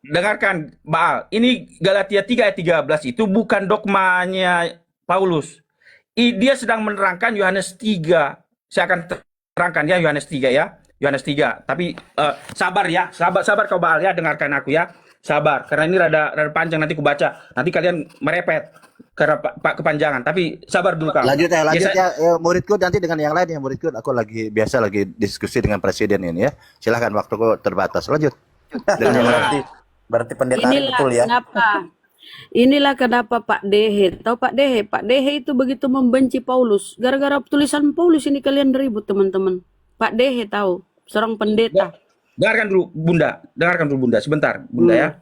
[SPEAKER 6] Dengarkan, Baal. Ini Galatia 3:13 itu bukan dogmanya Paulus. Dia sedang menerangkan Yohanes 3. Saya akan terangkan ya Yohanes 3 ya. Yohanes 3. Tapi sabar ya. Sabar kau, Baal ya. Dengarkan aku ya. Sabar. Karena ini rada panjang, nanti aku baca. Nanti kalian merepet karena Pak kepanjangan. Tapi sabar dulu kau.
[SPEAKER 8] Lanjut ya.
[SPEAKER 6] Ya,
[SPEAKER 8] Muridku nanti dengan yang lain ya. Muridku aku lagi diskusi dengan presiden ini ya. Silahkan, waktuku terbatas. Lanjut. Dengan yang lain.
[SPEAKER 7] Berarti pendeta Ari
[SPEAKER 10] Inilah
[SPEAKER 7] betul ya.
[SPEAKER 10] inilah kenapa Pak Dehe, tahu Pak Dehe itu begitu membenci Paulus. Gara-gara tulisan Paulus ini kalian ribut teman-teman. Pak Dehe tahu, seorang pendeta.
[SPEAKER 6] Dengarkan dulu Bunda, sebentar Bunda ya.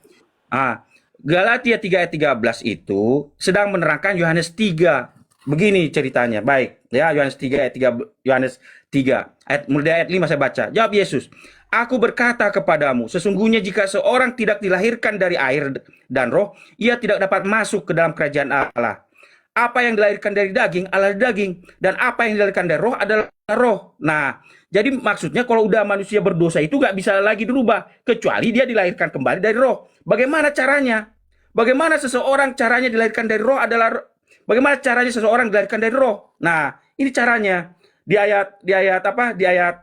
[SPEAKER 6] Galatia 3:13 itu sedang menerangkan Yohanes 3. Begini ceritanya. Baik, ya Yohanes 3 ayat 3, Yohanes 3 ayat mulai ayat 5 saya baca. Jawab Yesus, "Aku berkata kepadamu, sesungguhnya jika seorang tidak dilahirkan dari air dan roh, ia tidak dapat masuk ke dalam kerajaan Allah. Apa yang dilahirkan dari daging adalah daging, dan apa yang dilahirkan dari roh adalah roh." Nah, jadi maksudnya kalau udah manusia berdosa itu nggak bisa lagi dirubah, kecuali dia dilahirkan kembali dari roh. Bagaimana caranya? Bagaimana seseorang caranya dilahirkan dari roh adalah bagaimana caranya seseorang dilahirkan dari roh? Nah, ini caranya di ayat apa? Di ayat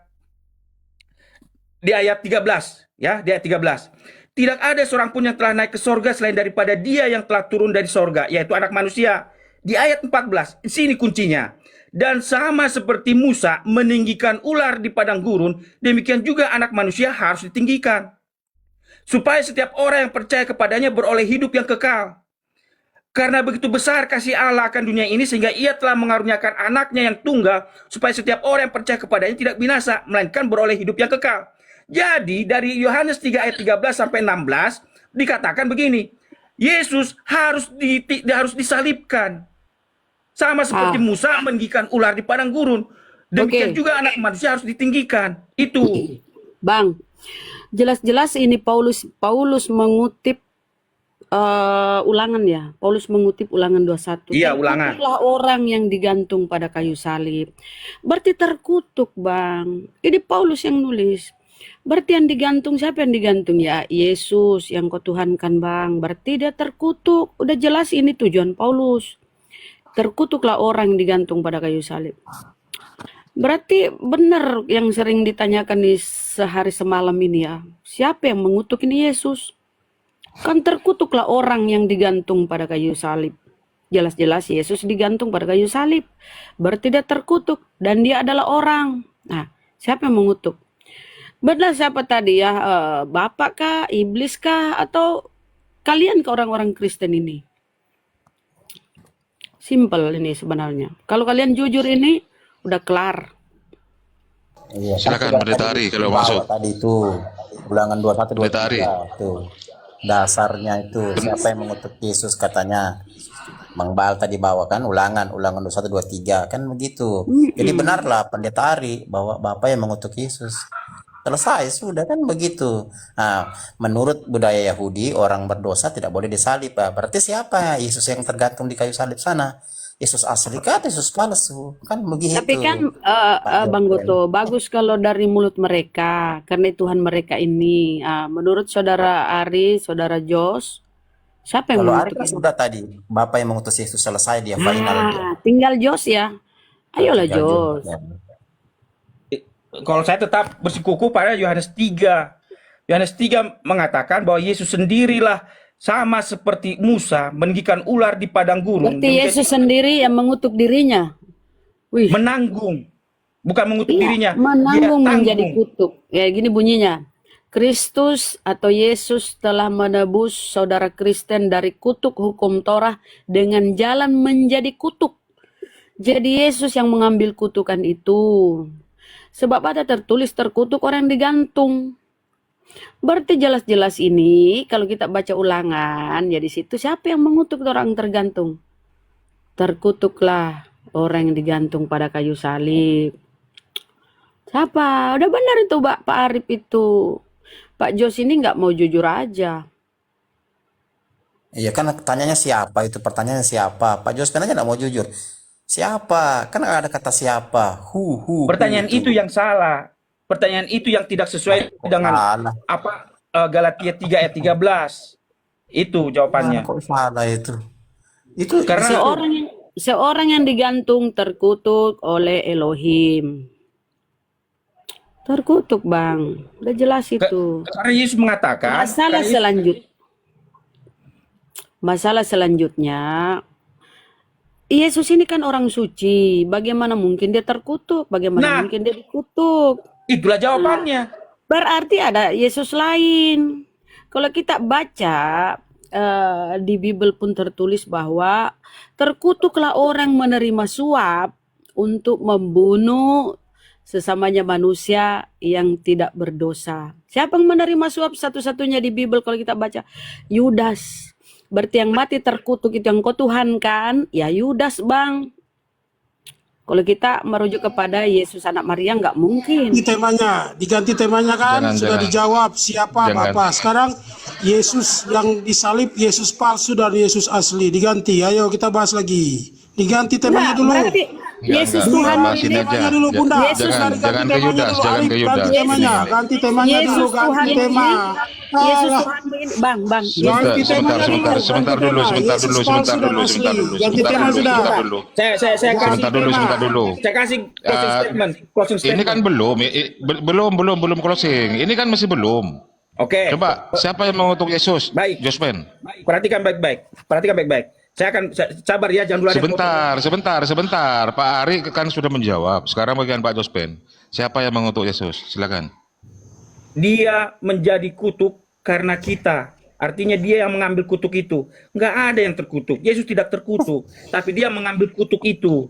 [SPEAKER 6] 13 ya, di ayat 13. Tidak ada seorang pun yang telah naik ke sorga selain daripada dia yang telah turun dari sorga, yaitu anak manusia. Di ayat 14, di sini kuncinya. Dan sama seperti Musa meninggikan ular di padang gurun, demikian juga anak manusia harus ditinggikan, supaya setiap orang yang percaya kepadanya beroleh hidup yang kekal. Karena begitu besar kasih Allah akan dunia ini, sehingga ia telah mengaruniakan anaknya yang tunggal, supaya setiap orang yang percaya kepadanya tidak binasa, melainkan beroleh hidup yang kekal. Jadi dari Yohanes 3 ayat 13 sampai 16 dikatakan begini, Yesus harus disalibkan. Sama seperti Musa meninggikan ular di padang gurun, demikian juga anak manusia harus ditinggikan. Itu.
[SPEAKER 10] Bang, jelas-jelas ini Paulus mengutip Ulangan ya. Paulus mengutip Ulangan 21.
[SPEAKER 6] Iya, Ulangan.
[SPEAKER 10] Terkutuklah orang yang digantung pada kayu salib. Berarti terkutuk, Bang. Ini Paulus yang nulis. Berarti yang digantung siapa yang digantung? Ya Yesus yang kau tuhankan, Bang. Berarti dia terkutuk. Udah jelas ini tujuan Paulus. Terkutuklah orang yang digantung pada kayu salib. Berarti benar yang sering ditanyakan di sehari semalam ini ya. Siapa yang mengutuk ini? Yesus. Kan terkutuklah orang yang digantung pada kayu salib. Jelas-jelas Yesus digantung pada kayu salib. Berarti dia terkutuk dan dia adalah orang. Nah, siapa yang mengutuk? Benar siapa tadi ya? Bapak kah? Iblis kah? Atau kalian ke orang-orang Kristen ini? Simple ini sebenarnya. Kalau kalian jujur ini udah kelar.
[SPEAKER 7] Iya,
[SPEAKER 3] Silakan Pendeta Ari kalau masuk.
[SPEAKER 7] Tadi itu Ulangan 21
[SPEAKER 3] Pendeta Ari.
[SPEAKER 7] 23 tuh. Dasarnya itu siapa yang mengutuk Yesus katanya. Bang Baal tadi bawa kan Ulangan 21 23 kan begitu. Jadi benarlah Pendeta Ari bahwa Bapak yang mengutuk Yesus. Selesai sudah kan begitu. Nah, menurut budaya Yahudi orang berdosa tidak boleh disalib. Berarti siapa Yesus yang tergantung di kayu salib sana? Yesus asli kah? Yesus palsu? Kan begitu.
[SPEAKER 10] Tapi kan Bang Goto, bagus kalau dari mulut mereka, karena Tuhan mereka ini. Menurut Saudara Ari, Saudara Jos, siapa yang
[SPEAKER 7] Kalau Ari
[SPEAKER 10] mengutuk
[SPEAKER 7] kan
[SPEAKER 10] ini?
[SPEAKER 7] sudah tadi, Bapak yang mengutus Yesus selesai dia final dia.
[SPEAKER 10] Tinggal Jos ya. Ayolah
[SPEAKER 7] Tinggal
[SPEAKER 10] Jos.
[SPEAKER 7] dia.
[SPEAKER 6] Kalau saya tetap bersikukuh pada Yohanes 3. Yohanes 3 mengatakan bahwa Yesus sendirilah sama seperti Musa meninggikan ular di padang gurun.
[SPEAKER 10] Berarti Yesus sendiri yang mengutuk dirinya. Wih,
[SPEAKER 6] Menanggung, bukan mengutuk
[SPEAKER 10] iya,
[SPEAKER 6] dirinya.
[SPEAKER 10] menanggung
[SPEAKER 6] Dia
[SPEAKER 10] menjadi
[SPEAKER 6] tanggung.
[SPEAKER 10] kutuk. Ya, gini bunyinya. Kristus atau Yesus telah menebus saudara Kristen dari kutuk hukum Torah dengan jalan menjadi kutuk. Jadi Yesus yang mengambil kutukan itu. Sebab ada tertulis terkutuk orang yang digantung. Berarti jelas-jelas ini kalau kita baca ulangan, ya di situ siapa yang mengutuk orang tergantung? Terkutuklah orang yang digantung pada kayu salib. Siapa? Udah benar itu Pak Arif itu. Pak Jos ini nggak mau jujur aja.
[SPEAKER 7] Iya kan tanyanya siapa itu, pertanyaannya siapa? Pak Jospen aja nggak mau jujur. Siapa? Kan nggak ada kata siapa. Who
[SPEAKER 6] Pertanyaan itu yang salah. Pertanyaan itu yang tidak sesuai dengan
[SPEAKER 7] salah.
[SPEAKER 6] apa Galatia 3 ayat 13. Itu jawabannya.
[SPEAKER 7] Kok salah itu? Itu
[SPEAKER 6] Karena
[SPEAKER 10] Seorang yang digantung terkutuk oleh Elohim. Terkutuk Bang. Udah jelas itu.
[SPEAKER 6] karena Yesus mengatakan
[SPEAKER 10] Masalah selanjutnya, Yesus ini kan orang suci. Bagaimana mungkin dia terkutuk? Bagaimana mungkin dia dikutuk?
[SPEAKER 6] itulah jawabannya.
[SPEAKER 10] Berarti ada Yesus lain. Kalau kita baca di Bible pun tertulis bahwa terkutuklah orang menerima suap untuk membunuh sesamanya manusia yang tidak berdosa. Siapa yang menerima suap satu-satunya di Bible kalau kita baca? Yudas. Berarti yang mati terkutuk itu yang kau Tuhan kan? Ya Yudas Bang. Kalau kita merujuk kepada Yesus anak Maria nggak mungkin.
[SPEAKER 1] Diganti temanya kan, sudah
[SPEAKER 3] Jangan.
[SPEAKER 1] dijawab siapa
[SPEAKER 3] Jangan.
[SPEAKER 1] Bapak. Sekarang Yesus yang disalib, Yesus palsu dan Yesus asli. Diganti, ayo kita bahas lagi. Diganti temanya
[SPEAKER 10] Nah,
[SPEAKER 1] dulu.
[SPEAKER 10] berarti Yesus
[SPEAKER 3] Enggak,
[SPEAKER 10] Tuhan
[SPEAKER 3] bahasin
[SPEAKER 10] ini
[SPEAKER 3] aja.
[SPEAKER 1] dulu, Bunda.
[SPEAKER 10] Yesus
[SPEAKER 3] Jangan
[SPEAKER 1] Ganti
[SPEAKER 3] ke
[SPEAKER 1] temanya
[SPEAKER 3] Yudas,
[SPEAKER 1] dulu,
[SPEAKER 3] jangan
[SPEAKER 1] Arif.
[SPEAKER 3] ke
[SPEAKER 1] Ganti
[SPEAKER 3] Yudas.
[SPEAKER 1] temanya, ganti temanya dulu,
[SPEAKER 10] Yesus
[SPEAKER 1] ganti
[SPEAKER 10] Tuhan
[SPEAKER 1] tema.
[SPEAKER 10] ini Yesus Tuhan begini, Bang.
[SPEAKER 1] Ganti temanya dulu,
[SPEAKER 3] Sebentar
[SPEAKER 1] ganti
[SPEAKER 3] dulu,
[SPEAKER 1] tema.
[SPEAKER 3] sebentar
[SPEAKER 1] Yesus
[SPEAKER 3] dulu,
[SPEAKER 1] palsu
[SPEAKER 3] sebentar
[SPEAKER 1] dan
[SPEAKER 3] dulu,
[SPEAKER 1] asli.
[SPEAKER 3] sebentar dulu,
[SPEAKER 1] Ganti
[SPEAKER 3] sebentar
[SPEAKER 1] tema
[SPEAKER 3] dulu,
[SPEAKER 1] sudah.
[SPEAKER 3] sebentar dulu.
[SPEAKER 6] Saya kasih
[SPEAKER 3] Sebentar dulu,
[SPEAKER 1] tema.
[SPEAKER 3] sebentar dulu.
[SPEAKER 6] saya kasih closing statement. Closing
[SPEAKER 3] Ini
[SPEAKER 6] statement.
[SPEAKER 3] kan belum closing. Ini kan masih belum.
[SPEAKER 6] Oke.
[SPEAKER 3] Coba siapa yang mengutuk Yesus?
[SPEAKER 6] Baik.
[SPEAKER 3] Jospen.
[SPEAKER 6] Perhatikan baik-baik. Perhatikan baik-baik. Saya akan sabar ya, jangan dulu ada yang potong.
[SPEAKER 3] Sebentar. Pak Ari kan sudah menjawab. Sekarang bagian Pak Jospen. Siapa yang mengutuk Yesus? Silakan.
[SPEAKER 6] Dia menjadi kutuk karena kita. Artinya dia yang mengambil kutuk itu. Nggak ada yang terkutuk. Yesus tidak terkutuk. Tapi dia mengambil kutuk itu.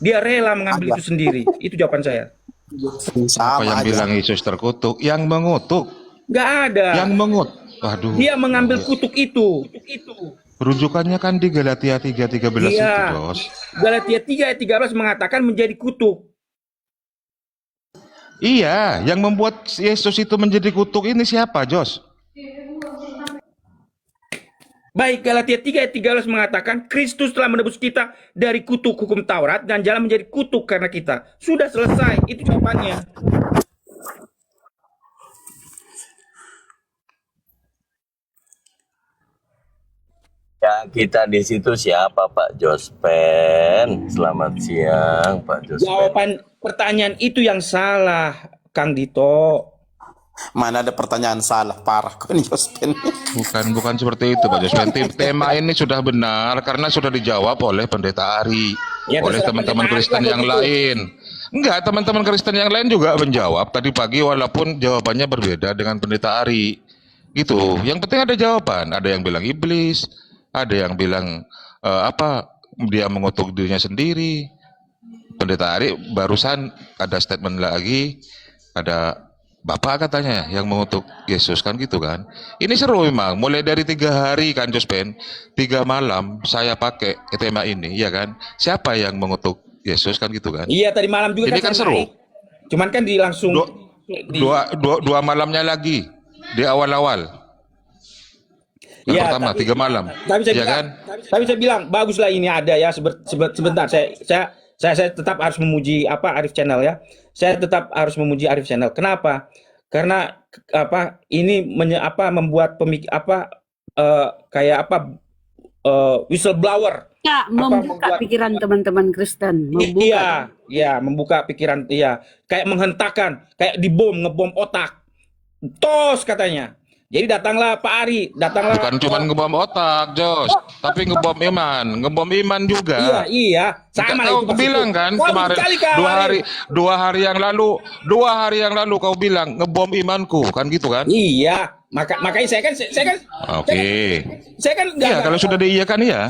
[SPEAKER 6] Dia rela mengambil itu sendiri. Itu jawaban saya.
[SPEAKER 3] Apa
[SPEAKER 7] Sama
[SPEAKER 3] yang
[SPEAKER 7] aja.
[SPEAKER 3] bilang Yesus terkutuk? Yang mengutuk.
[SPEAKER 6] Nggak ada.
[SPEAKER 3] Yang mengut. Waduh.
[SPEAKER 6] Dia mengambil kutuk itu.
[SPEAKER 3] Rujukannya kan di Galatia 3:13 itu,
[SPEAKER 6] Iya.
[SPEAKER 3] Jos.
[SPEAKER 6] Galatia 3 ayat 13 mengatakan menjadi kutuk.
[SPEAKER 3] Iya, yang membuat Yesus itu menjadi kutuk ini siapa, Jos?
[SPEAKER 6] Baik, Galatia 3 ayat 13 mengatakan Kristus telah menebus kita dari kutuk hukum Taurat dan jalan menjadi kutuk karena kita. Sudah selesai, itu jawabannya.
[SPEAKER 2] Yang kita di situ siapa Pak Jospen? Selamat siang Pak Jospen.
[SPEAKER 6] Jawaban pertanyaan itu yang salah, Kang Dito.
[SPEAKER 7] Mana ada pertanyaan salah, parah kok nih Jospen.
[SPEAKER 3] Bukan seperti itu, Pak Jospen. Tema ini sudah benar karena sudah dijawab oleh Pendeta Ari,
[SPEAKER 6] Ya,
[SPEAKER 3] oleh
[SPEAKER 6] terserah
[SPEAKER 3] teman-teman
[SPEAKER 6] Pendeta Ari
[SPEAKER 3] Kristen
[SPEAKER 6] lah
[SPEAKER 3] yang
[SPEAKER 6] begitu.
[SPEAKER 3] lain. Enggak, teman-teman Kristen yang lain juga menjawab tadi pagi walaupun jawabannya berbeda dengan Pendeta Ari. Gitu. Yang penting ada jawaban. Ada yang bilang iblis, ada yang bilang dia mengutuk dirinya sendiri. Pendeta Ari barusan ada statement lagi, ada Bapak katanya yang mengutuk Yesus kan gitu kan. Ini seru memang, mulai dari 3 hari kan Jospen, 3 malam saya pakai tema ini ya kan. Siapa yang mengutuk Yesus kan gitu kan.
[SPEAKER 6] Iya, tadi malam juga
[SPEAKER 3] Ini kan
[SPEAKER 6] saya
[SPEAKER 3] seru.
[SPEAKER 6] naik. Cuman kan langsung
[SPEAKER 3] Dua malamnya lagi di awal-awal. Yang
[SPEAKER 6] Iya,
[SPEAKER 3] pertama
[SPEAKER 6] tapi-
[SPEAKER 3] 3 malam.
[SPEAKER 6] Tapi saya
[SPEAKER 3] Ya
[SPEAKER 6] bilang,
[SPEAKER 3] kan?
[SPEAKER 6] tapi saya bilang baguslah ini ada ya. Sebentar, saya tetap harus memuji Arif Channel ya. Saya tetap harus memuji Arif Channel. Kenapa? Karena ini membuat whistleblower.
[SPEAKER 10] Ya, membuka pikiran teman-teman Kristen, membuka.
[SPEAKER 6] Iya, membuka pikiran, iya. Kayak menghentakkan, kayak ngebom otak. Tos katanya. Jadi datanglah Pak Ari, datanglah.
[SPEAKER 3] Bukan cuma ngebom otak, Jos, tapi ngebom iman juga.
[SPEAKER 6] Iya, sama
[SPEAKER 3] Kau
[SPEAKER 6] itu maksudku.
[SPEAKER 3] bilang kan
[SPEAKER 6] Kau
[SPEAKER 3] kemarin
[SPEAKER 6] sekali kau, Ari.
[SPEAKER 3] dua hari yang lalu kau bilang ngebom imanku, kan gitu kan?
[SPEAKER 6] Iya, makanya saya kan
[SPEAKER 3] Oke.
[SPEAKER 6] saya kan
[SPEAKER 3] Iya, kalau sudah diiyakan ya.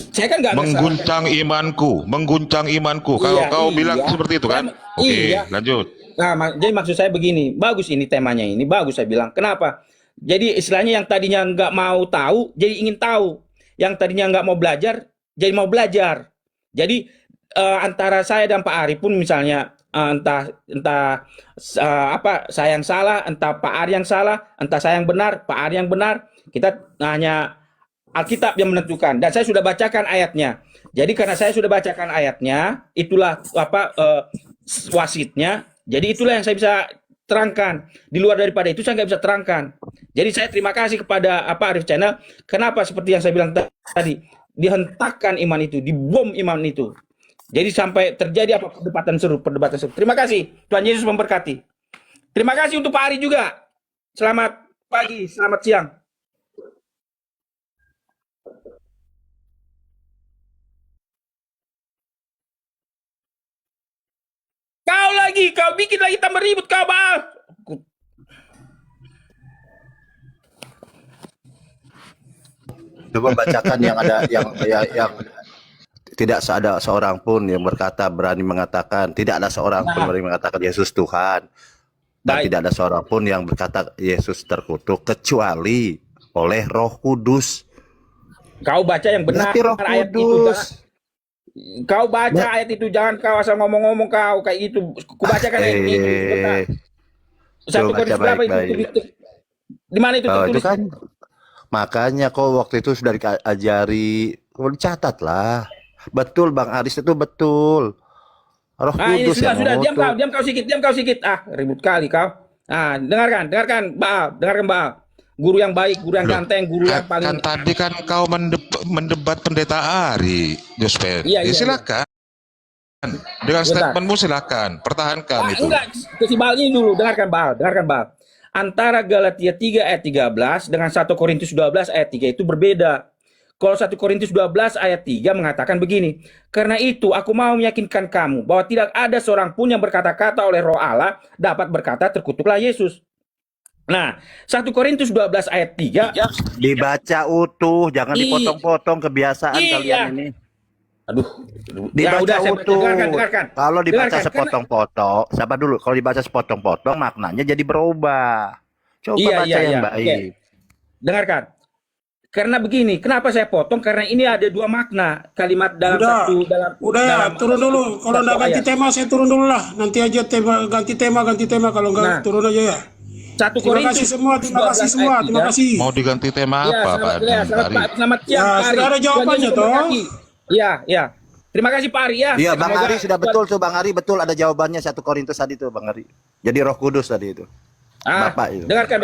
[SPEAKER 6] saya kan nggak ada
[SPEAKER 3] Mengguncang imanku. Kalau
[SPEAKER 6] Iya,
[SPEAKER 3] kau bilang
[SPEAKER 6] iya.
[SPEAKER 3] seperti itu kan? Oke,
[SPEAKER 6] Iya.
[SPEAKER 3] lanjut.
[SPEAKER 6] Nah, jadi maksud saya begini, bagus ini temanya ini, bagus saya bilang. Kenapa? Jadi istilahnya yang tadinya nggak mau tahu, jadi ingin tahu. Yang tadinya nggak mau belajar, jadi mau belajar. Jadi antara saya dan Pak Ari pun misalnya entah apa saya yang salah, entah Pak Ari yang salah, entah saya yang benar, Pak Ari yang benar. Kita hanya Alkitab yang menentukan. Dan saya sudah bacakan ayatnya. Jadi karena saya sudah bacakan ayatnya, itulah wasitnya. Jadi itulah yang saya bisa terangkan. Di luar daripada itu saya nggak bisa terangkan. Jadi saya terima kasih kepada Arif Channel. Kenapa seperti yang saya bilang tadi, dihentakkan iman itu, dibom iman itu. Jadi sampai terjadi perdebatan seru. Terima kasih. Tuhan Yesus memberkati. Terima kasih untuk Pak Ari juga. Selamat pagi, selamat siang. Kau bikin lagi tambah ribut kau, Bang.
[SPEAKER 8] Coba bacakan yang ada yang tidak ada seorang pun yang berani mengatakan, tidak ada seorang pun berani mengatakan Yesus Tuhan, dan
[SPEAKER 6] Baik.
[SPEAKER 8] tidak ada seorang pun yang berkata Yesus terkutuk kecuali oleh Roh Kudus.
[SPEAKER 6] Kau baca yang benar
[SPEAKER 8] Berarti Roh
[SPEAKER 6] ayat itu.
[SPEAKER 8] Kudus.
[SPEAKER 6] Kau baca ayat itu, jangan kau asal ngomong-ngomong kau kayak gitu. Kubacakan ayat itu. Satu
[SPEAKER 8] Coba
[SPEAKER 6] Korintus
[SPEAKER 8] baca
[SPEAKER 6] berapa
[SPEAKER 8] baik-baik.
[SPEAKER 6] itu? Di mana itu
[SPEAKER 8] Oh, itu
[SPEAKER 6] tertulis?
[SPEAKER 8] kan makanya kau waktu itu sudah diajari, kau dicatat lah. Betul Bang Aris, itu betul. Roh
[SPEAKER 6] Ah, ini
[SPEAKER 8] Kudus yang
[SPEAKER 6] sudah, diam
[SPEAKER 8] mengutus.
[SPEAKER 6] diam kau sikit. Ah, ribut kali kau. Ah, dengarkan, Baal. Guru yang baik, guru yang
[SPEAKER 3] Loh,
[SPEAKER 6] ganteng, guru yang
[SPEAKER 3] Kan
[SPEAKER 6] paling.
[SPEAKER 3] tadi kan kau mendebat pendeta Ari, Jospen.
[SPEAKER 6] Iya,
[SPEAKER 3] Ya
[SPEAKER 6] iya,
[SPEAKER 3] silakan. Dengan
[SPEAKER 6] Bentar.
[SPEAKER 3] statementmu silakan, pertahankan itu.
[SPEAKER 6] Enggak, si Baal ini dulu, dengarkan Baal. Antara Galatia 3 ayat 13 dengan 1 Korintus 12 ayat 3 itu berbeda. Kalau 1 Korintus 12 ayat 3 mengatakan begini, karena itu aku mau meyakinkan kamu bahwa tidak ada seorang pun yang berkata-kata oleh Roh Allah dapat berkata terkutuklah Yesus. Nah, 1 Korintus 12 ayat 3,
[SPEAKER 8] Dibaca utuh, jangan
[SPEAKER 6] Iya.
[SPEAKER 8] dipotong-potong, kebiasaan
[SPEAKER 6] Iya.
[SPEAKER 8] kalian ini.
[SPEAKER 6] aduh,
[SPEAKER 8] Dibaca
[SPEAKER 6] saya
[SPEAKER 8] utuh.
[SPEAKER 6] dengarkan.
[SPEAKER 8] Kalau dibaca
[SPEAKER 6] Dengarkan,
[SPEAKER 8] sepotong-potong, sabar dulu. Kalau dibaca sepotong-potong, maknanya jadi berubah. Coba baca yang baik.
[SPEAKER 6] Oke. Dengarkan. Karena begini, kenapa saya potong? Karena ini ada dua makna kalimat dalam
[SPEAKER 1] Udah ya, turun dulu. Kalau nggak ganti tema, saya turun dulu lah. Nanti aja ganti tema. Kalau nggak
[SPEAKER 6] Nah,
[SPEAKER 1] turun aja ya.
[SPEAKER 6] 1
[SPEAKER 1] Terima
[SPEAKER 6] Korintus
[SPEAKER 1] kasih semua, terima kasih
[SPEAKER 6] 12
[SPEAKER 1] semua,
[SPEAKER 6] ayat
[SPEAKER 1] terima
[SPEAKER 6] 3.
[SPEAKER 1] kasih.
[SPEAKER 3] Mau diganti tema apa, Pak Ari?
[SPEAKER 6] Selamat siang,
[SPEAKER 1] Ya,
[SPEAKER 6] Pak Ari.
[SPEAKER 1] sudah ada jawabannya,
[SPEAKER 6] Tuhan Yesus
[SPEAKER 1] toh.
[SPEAKER 6] memberkati. Iya. Terima kasih Pak Ari ya.
[SPEAKER 8] Iya, Bang
[SPEAKER 6] Semoga
[SPEAKER 8] Ari sudah
[SPEAKER 6] Tuhan-
[SPEAKER 8] betul tuh, Bang Ari betul ada jawabannya 1 Korintus tadi tuh, Bang Ari. Jadi Roh Kudus tadi itu. Bapak itu.
[SPEAKER 6] Dengarkan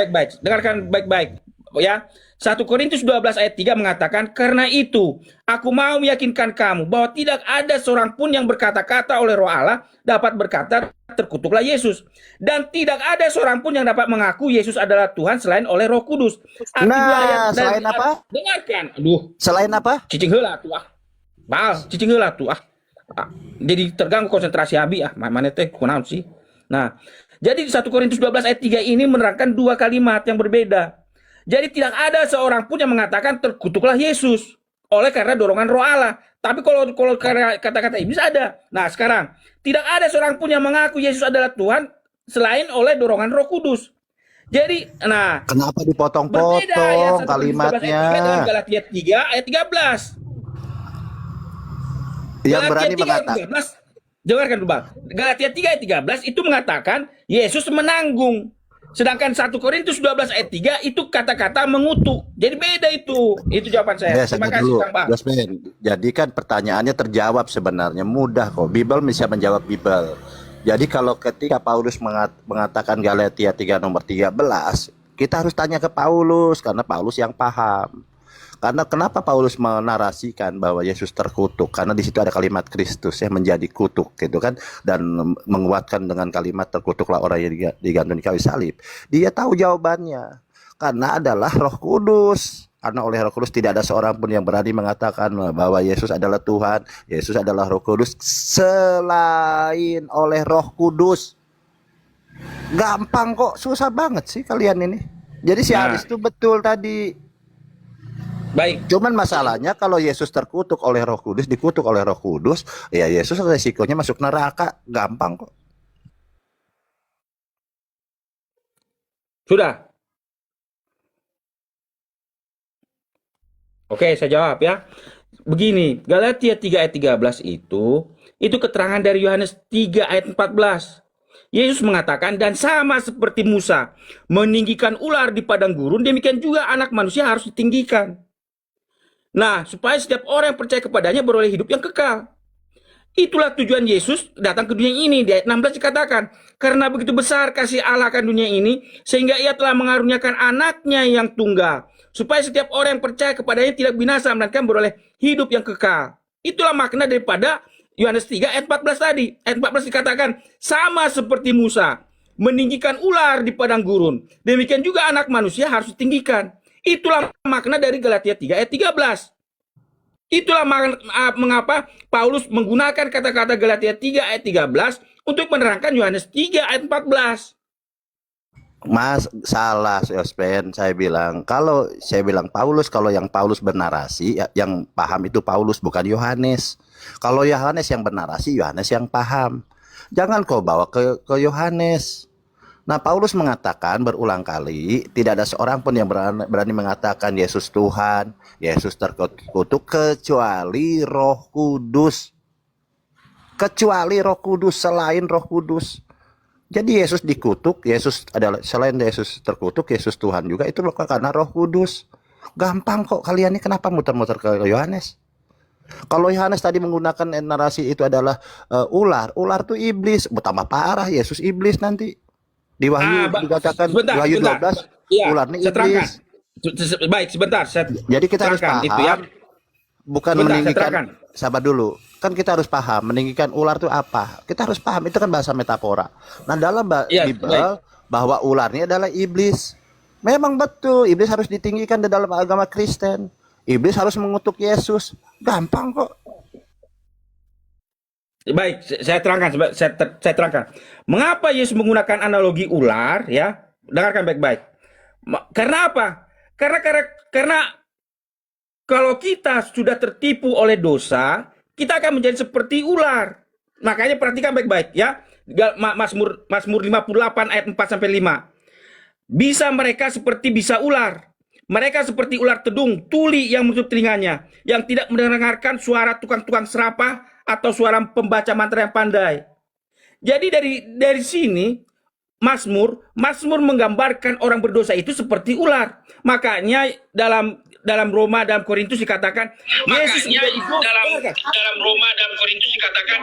[SPEAKER 6] baik-baik. Ya. 1 Korintus 12 ayat 3 mengatakan, karena itu aku mau meyakinkan kamu bahwa tidak ada seorang pun yang berkata-kata oleh Roh Allah dapat berkata terkutuklah Yesus, dan tidak ada seorang pun yang dapat mengaku Yesus adalah Tuhan selain oleh Roh Kudus. Arti
[SPEAKER 8] Nah,
[SPEAKER 6] dua ayat dan-
[SPEAKER 8] selain apa?
[SPEAKER 6] Dengarkan. Aduh,
[SPEAKER 8] Selain apa?
[SPEAKER 6] cicing heula tuh ah. Baal, cicing heula tuh ah. Jadi terganggu konsentrasi abi ah. Mana teh kunaon sih? Nah, jadi di 1 Korintus 12 ayat 3 ini menerangkan dua kalimat yang berbeda. Jadi tidak ada seorang pun yang mengatakan terkutuklah Yesus oleh karena dorongan Roh Allah. Tapi kalau karena kata-kata iblis ada. Nah, sekarang tidak ada seorang pun yang mengaku Yesus adalah Tuhan selain oleh dorongan Roh Kudus. Jadi, nah,
[SPEAKER 8] Kenapa
[SPEAKER 6] berbeda
[SPEAKER 8] dipotong-potong
[SPEAKER 6] ayat 1 Korintus 12 ayat 3
[SPEAKER 8] kalimatnya?
[SPEAKER 6] dengan Galatia 3 ayat 13.
[SPEAKER 8] Yang
[SPEAKER 6] Galatia
[SPEAKER 8] berani
[SPEAKER 6] 3 ayat
[SPEAKER 8] mengatakan
[SPEAKER 6] 13, dengarkan dulu Bang. Galatia 3 ayat 13 itu mengatakan Yesus menanggung. Sedangkan 1 Korintus 12 ayat 3 itu kata-kata mengutuk. Jadi beda itu. Itu jawaban saya.
[SPEAKER 8] Ya,
[SPEAKER 6] Terima
[SPEAKER 8] sabar
[SPEAKER 6] kasih
[SPEAKER 8] dulu,
[SPEAKER 6] Kang Bang.
[SPEAKER 8] Jasmine. Jadi kan pertanyaannya terjawab sebenarnya, mudah kok. Bible bisa menjawab Bible. Jadi kalau ketika Paulus mengatakan Galatia 3 nomor 13, kita harus tanya ke Paulus karena Paulus yang paham. Karena kenapa Paulus menarasikan bahwa Yesus terkutuk? Karena di situ ada kalimat Kristus yang menjadi kutuk gitu kan, dan menguatkan dengan kalimat terkutuklah orang yang digantung di kayu salib. Dia tahu jawabannya. Karena adalah Roh Kudus. Karena oleh Roh Kudus tidak ada seorang pun yang berani mengatakan bahwa Yesus adalah Tuhan, Yesus adalah Roh Kudus selain oleh Roh Kudus. Gampang kok, susah banget sih kalian ini. Jadi si
[SPEAKER 6] Nah,
[SPEAKER 8] Aris itu betul tadi.
[SPEAKER 6] baik.
[SPEAKER 8] Cuman masalahnya kalau Yesus terkutuk oleh Roh Kudus, dikutuk oleh Roh Kudus, ya Yesus resikonya masuk neraka. Gampang kok.
[SPEAKER 6] Sudah. Oke, saya jawab ya. Begini, Galatia 3 ayat 13 itu keterangan dari Yohanes 3 ayat 14. Yesus mengatakan, dan sama seperti Musa meninggikan ular di padang gurun, demikian juga anak manusia harus ditinggikan. Nah, supaya setiap orang yang percaya kepadanya beroleh hidup yang kekal. Itulah tujuan Yesus datang ke dunia ini. Di ayat 16 dikatakan, karena begitu besar kasih Allah akan dunia ini, sehingga ia telah mengaruniakan anaknya yang tunggal, supaya setiap orang yang percaya kepadanya tidak binasa, melainkan beroleh hidup yang kekal. Itulah makna daripada Yohanes 3 ayat 14 tadi. Ayat 14 dikatakan, sama seperti Musa meninggikan ular di padang gurun, demikian juga anak manusia harus ditinggikan. Itulah makna dari Galatia 3 ayat 13. Itulah mengapa Paulus menggunakan kata-kata Galatia 3 ayat 13 untuk menerangkan Yohanes 3 ayat 14.
[SPEAKER 8] Mas salah Yospen, saya bilang Paulus, kalau yang Paulus bernarasi yang paham itu Paulus bukan Yohanes. Kalau Yohanes yang bernarasi, Yohanes yang paham. Jangan kau bawa ke Yohanes. Nah, Paulus mengatakan berulang kali tidak ada seorang pun yang berani mengatakan Yesus Tuhan, Yesus terkutuk kecuali Roh Kudus. Kecuali Roh Kudus, selain Roh Kudus. Jadi Yesus dikutuk, Yesus adalah selain Yesus terkutuk, Yesus Tuhan juga itu karena Roh Kudus. Gampang kok, kalian ini kenapa muter-muter ke Yohanes? Kalau Yohanes tadi menggunakan narasi itu adalah ular tuh iblis, tambah parah Yesus iblis nanti. Di Wahyu dikatakan Wahyu 12
[SPEAKER 6] Ya,
[SPEAKER 8] ular ini
[SPEAKER 6] saya terangkan.
[SPEAKER 8] iblis.
[SPEAKER 6] Baik, sebentar.
[SPEAKER 8] Jadi kita harus
[SPEAKER 6] terangkan
[SPEAKER 8] paham
[SPEAKER 6] itu ya.
[SPEAKER 8] bukan
[SPEAKER 6] Sebentar, saya
[SPEAKER 8] meninggikan.
[SPEAKER 6] terangkan.
[SPEAKER 8] Sabar dulu. Kan kita harus paham meninggikan ular itu apa. Kita harus paham itu kan bahasa metafora. Nah, dalam
[SPEAKER 6] Iya,
[SPEAKER 8] Bible bahwa ular ini adalah iblis. Memang betul, iblis harus ditinggikan di dalam agama Kristen. Iblis harus mengutuk Yesus. Gampang kok.
[SPEAKER 6] Baik, saya terangkan. Saya terangkan. Mengapa Yesus menggunakan analogi ular? Ya, dengarkan baik-baik. Karena apa? Karena kalau kita sudah tertipu oleh dosa, kita akan menjadi seperti ular. Makanya perhatikan baik-baik ya. Mazmur 58 ayat 4 sampai 5. Bisa mereka seperti bisa ular. Mereka seperti ular tedung, tuli yang menutup telinganya, yang tidak mendengarkan suara tukang-tukang serapah atau suara pembaca mantra yang pandai. Jadi dari sini Mazmur menggambarkan orang berdosa itu seperti ular. Makanya dalam Roma, dalam Korintus dikatakan Yesus menjadi dosa. Dalam Roma, dalam Korintus dikatakan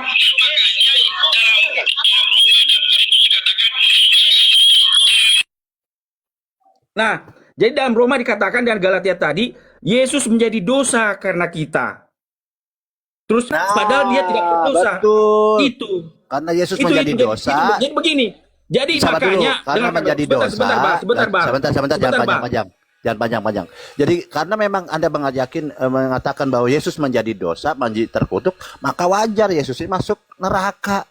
[SPEAKER 6] Nah, jadi dalam Roma dikatakan dan Galatia tadi Yesus menjadi dosa karena kita. Terus padahal dia tidak berdosa.
[SPEAKER 8] Betul.
[SPEAKER 6] Itu.
[SPEAKER 8] Karena Yesus menjadi dosa.
[SPEAKER 6] Jadi begini. Jadi
[SPEAKER 8] Sabar
[SPEAKER 6] makanya
[SPEAKER 8] dulu, karena menjadi dosa.
[SPEAKER 6] Sebentar,
[SPEAKER 8] jangan panjang. Jadi karena memang Anda mengatakan bahwa Yesus menjadi dosa, menjadi terkutuk, maka wajar Yesus ini masuk neraka.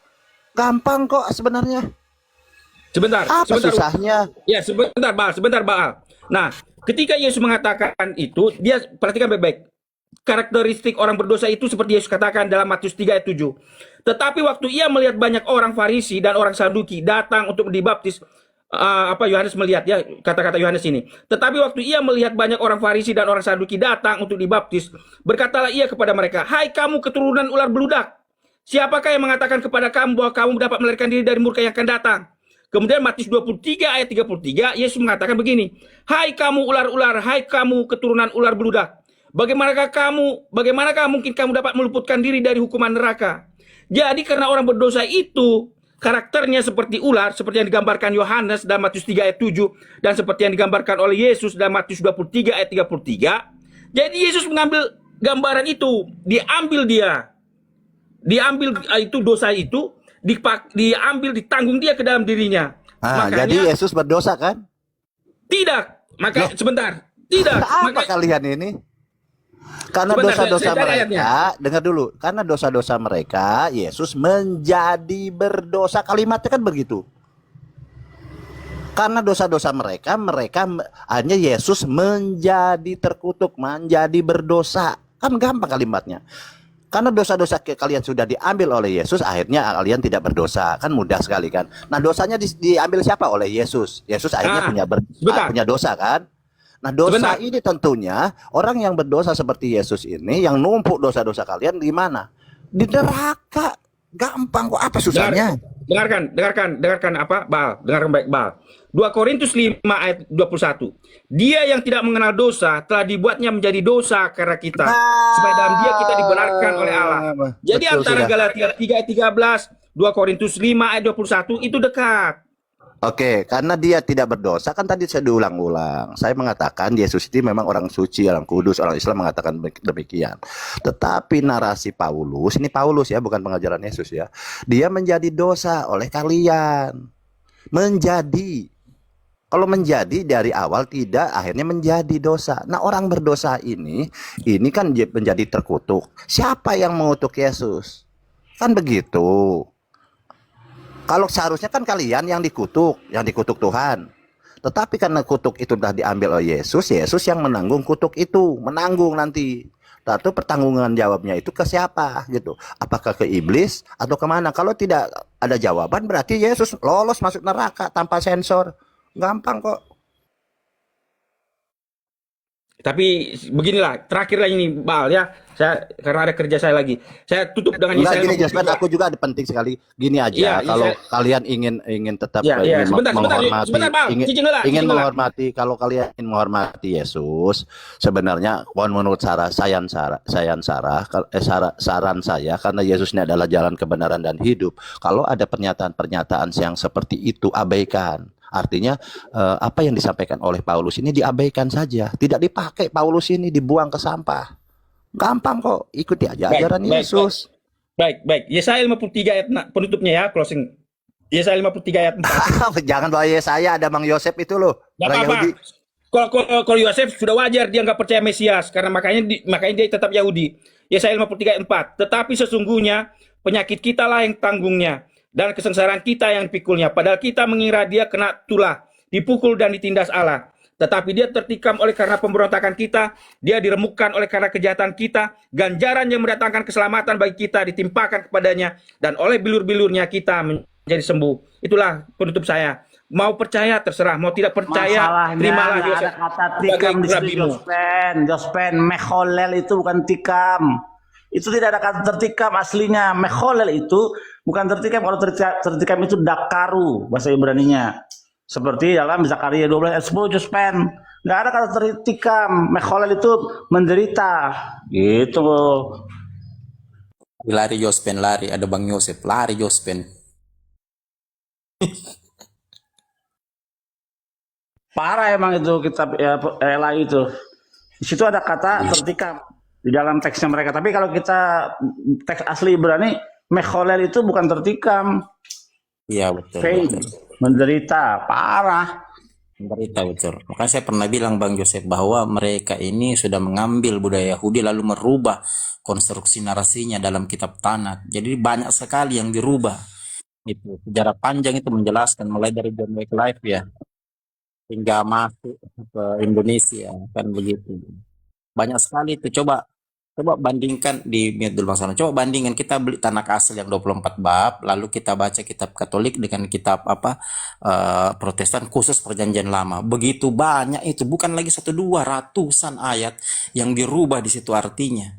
[SPEAKER 8] Gampang kok sebenarnya.
[SPEAKER 6] Sebentar.
[SPEAKER 8] Susahnya?
[SPEAKER 6] Ya, sebentar, Baal. Nah, ketika Yesus mengatakan itu, dia perhatikan baik-baik. Karakteristik orang berdosa itu seperti Yesus katakan dalam Matius 3 ayat 7. Tetapi waktu ia melihat banyak orang Farisi dan orang Saduki datang untuk dibaptis, Yohanes melihat ya, kata-kata Yohanes ini. Tetapi waktu ia melihat banyak orang Farisi dan orang Saduki datang untuk dibaptis, berkatalah ia kepada mereka, "Hai kamu keturunan ular beludak, siapakah yang mengatakan kepada kamu bahwa kamu dapat melarikan diri dari murka yang akan datang?" Kemudian Matius 23 ayat 33, Yesus mengatakan begini, "Hai kamu ular-ular, hai kamu keturunan ular beludak, bagaimanakah mungkin kamu dapat meluputkan diri dari hukuman neraka?" Jadi karena orang berdosa itu karakternya seperti ular, seperti yang digambarkan Yohanes dalam Matius 3 ayat 7 dan seperti yang digambarkan oleh Yesus dalam Matius 23 ayat 33. Jadi Yesus mengambil gambaran itu, diambil itu dosa itu, diambil, ditanggung dia ke dalam dirinya.
[SPEAKER 8] Jadi Yesus berdosa kan?
[SPEAKER 6] Tidak, makanya sebentar, tidak.
[SPEAKER 8] Apa kalian ini? Karena
[SPEAKER 6] Sebentar,
[SPEAKER 8] dosa-dosa
[SPEAKER 6] saya cari
[SPEAKER 8] mereka, dengar dulu. Karena dosa-dosa mereka, Yesus menjadi berdosa. Kalimatnya kan begitu. Karena dosa-dosa mereka hanya Yesus menjadi terkutuk, menjadi berdosa. Kan gampang kalimatnya. Karena dosa-dosa kalian sudah diambil oleh Yesus, akhirnya kalian tidak berdosa. Kan mudah sekali kan. Nah, dosanya diambil siapa? Oleh Yesus. Yesus akhirnya punya dosa kan. Nah, dosa ini tentunya orang yang berdosa seperti Yesus ini, yang numpuk dosa-dosa kalian di mana? Di neraka. Gampang kok, apa susahnya?
[SPEAKER 6] Dengarkan apa? Bal, dengarkan baik Bal. 2 Korintus 5 ayat 21. Dia yang tidak mengenal dosa telah dibuatnya menjadi dosa karena kita, supaya dalam dia kita dibenarkan oleh Allah. Jadi
[SPEAKER 8] Betul,
[SPEAKER 6] antara
[SPEAKER 8] sudah.
[SPEAKER 6] Galatia 3 ayat 13, 2 Korintus 5 ayat 21 itu dekat.
[SPEAKER 8] Oke, karena dia tidak berdosa, kan tadi saya diulang-ulang. Saya mengatakan Yesus itu memang orang suci, orang kudus, orang Islam mengatakan demikian. Tetapi narasi Paulus, ini Paulus ya, bukan pengajaran Yesus ya. Dia menjadi dosa oleh kalian. Menjadi. Kalau menjadi dari awal tidak, akhirnya menjadi dosa. Nah, orang berdosa ini kan menjadi terkutuk. Siapa yang mengutuk Yesus? Kan begitu. Kalau seharusnya kan kalian yang dikutuk Tuhan. Tetapi karena kutuk itu sudah diambil oleh Yesus, Yesus yang menanggung kutuk itu, menanggung nanti. Lalu pertanggungan jawabnya itu ke siapa gitu? Apakah ke iblis atau kemana? Kalau tidak ada jawaban berarti Yesus lolos masuk neraka tanpa sensor. Gampang kok.
[SPEAKER 6] Tapi beginilah, terakhirlah ini Bal ya. Saya karena ada kerja saya lagi. Saya tutup dengan
[SPEAKER 8] Enggak,
[SPEAKER 6] Yesaya
[SPEAKER 8] gini
[SPEAKER 6] 53.
[SPEAKER 8] Jasper, aku juga ada penting sekali. Gini aja,
[SPEAKER 6] Iya,
[SPEAKER 8] kalau
[SPEAKER 6] saya-
[SPEAKER 8] kalian ingin tetap
[SPEAKER 6] Iya, sebentar,
[SPEAKER 8] menghormati,
[SPEAKER 6] Bang. Cicing dulu,
[SPEAKER 8] ingin
[SPEAKER 6] cicing dulu.
[SPEAKER 8] menghormati, kalau kalian ingin menghormati Yesus, sebenarnya menurut saran saya, karena Yesus ini adalah jalan kebenaran dan hidup. Kalau ada pernyataan-pernyataan yang seperti itu, abaikan. Artinya apa yang disampaikan oleh Paulus ini diabaikan saja, tidak dipakai. Paulus ini dibuang ke sampah. Gampang kok, ikuti aja ajaran Yesus.
[SPEAKER 6] Baik. Yesaya 53 ayat penutupnya ya, closing. Yesaya 53 ayat 4.
[SPEAKER 8] Jangan bawa Yesaya, ada Bang Yosef itu loh.
[SPEAKER 6] Gak
[SPEAKER 8] Orang
[SPEAKER 6] apa-apa.
[SPEAKER 8] Yahudi.
[SPEAKER 6] Kalau Yosef sudah wajar dia nggak percaya Mesias karena makanya dia tetap Yahudi. Yesaya 53 ayat 4. Tetapi sesungguhnya penyakit kita lah yang tanggungnya dan kesengsaraan kita yang dipikulnya. Padahal kita mengira dia kena tulah, dipukul dan ditindas Allah. Tetapi dia tertikam oleh karena pemberontakan kita, dia diremukkan oleh karena kejahatan kita, ganjaran yang mendatangkan keselamatan bagi kita ditimpakan kepadanya, dan oleh bilur-bilurnya kita menjadi sembuh. Itulah penutup saya. Mau percaya terserah, mau tidak percaya terimalah
[SPEAKER 4] nggak
[SPEAKER 6] Yosef
[SPEAKER 4] ada kata
[SPEAKER 6] sebagai
[SPEAKER 4] tikam di situ,
[SPEAKER 6] rabimu.
[SPEAKER 4] Jospen, mecholel itu bukan tikam. Itu tidak ada kata tertikam aslinya. Mecholel itu bukan tertikam. Kalau tertikam itu dakaru bahasa Ibraninya. Seperti dalam Zakaria 12 ayat 10, Jospen. Nggak ada kata tertikam. Mecholel itu menderita. Gitu.
[SPEAKER 7] Lari Jospen, lari. Ada Bang Yosef, lari Jospen.
[SPEAKER 4] Parah emang itu kitab Ela itu. Di situ ada kata tertikam di dalam teksnya mereka. Tapi kalau kita teks asli Ibrani, mecholel itu bukan tertikam.
[SPEAKER 7] Iya betul.
[SPEAKER 4] Pain, menderita, parah.
[SPEAKER 7] Menderita betul. Makanya saya pernah bilang Bang Yosef bahwa mereka ini sudah mengambil budaya Yahudi lalu merubah konstruksi narasinya dalam kitab Tanakh. Jadi banyak sekali yang dirubah. Itu sejarah panjang itu menjelaskan mulai dari John Wycliffe ya hingga masuk ke Indonesia kan begitu. Banyak sekali itu. Coba bandingkan di Miatul Bangsa. Coba bandingkan kita beli Tanakh asli yang 24 bab, lalu kita baca kitab Katolik dengan kitab Protestan khusus Perjanjian Lama. Begitu banyak itu, bukan lagi 1, 2, ratusan ayat yang dirubah di situ artinya.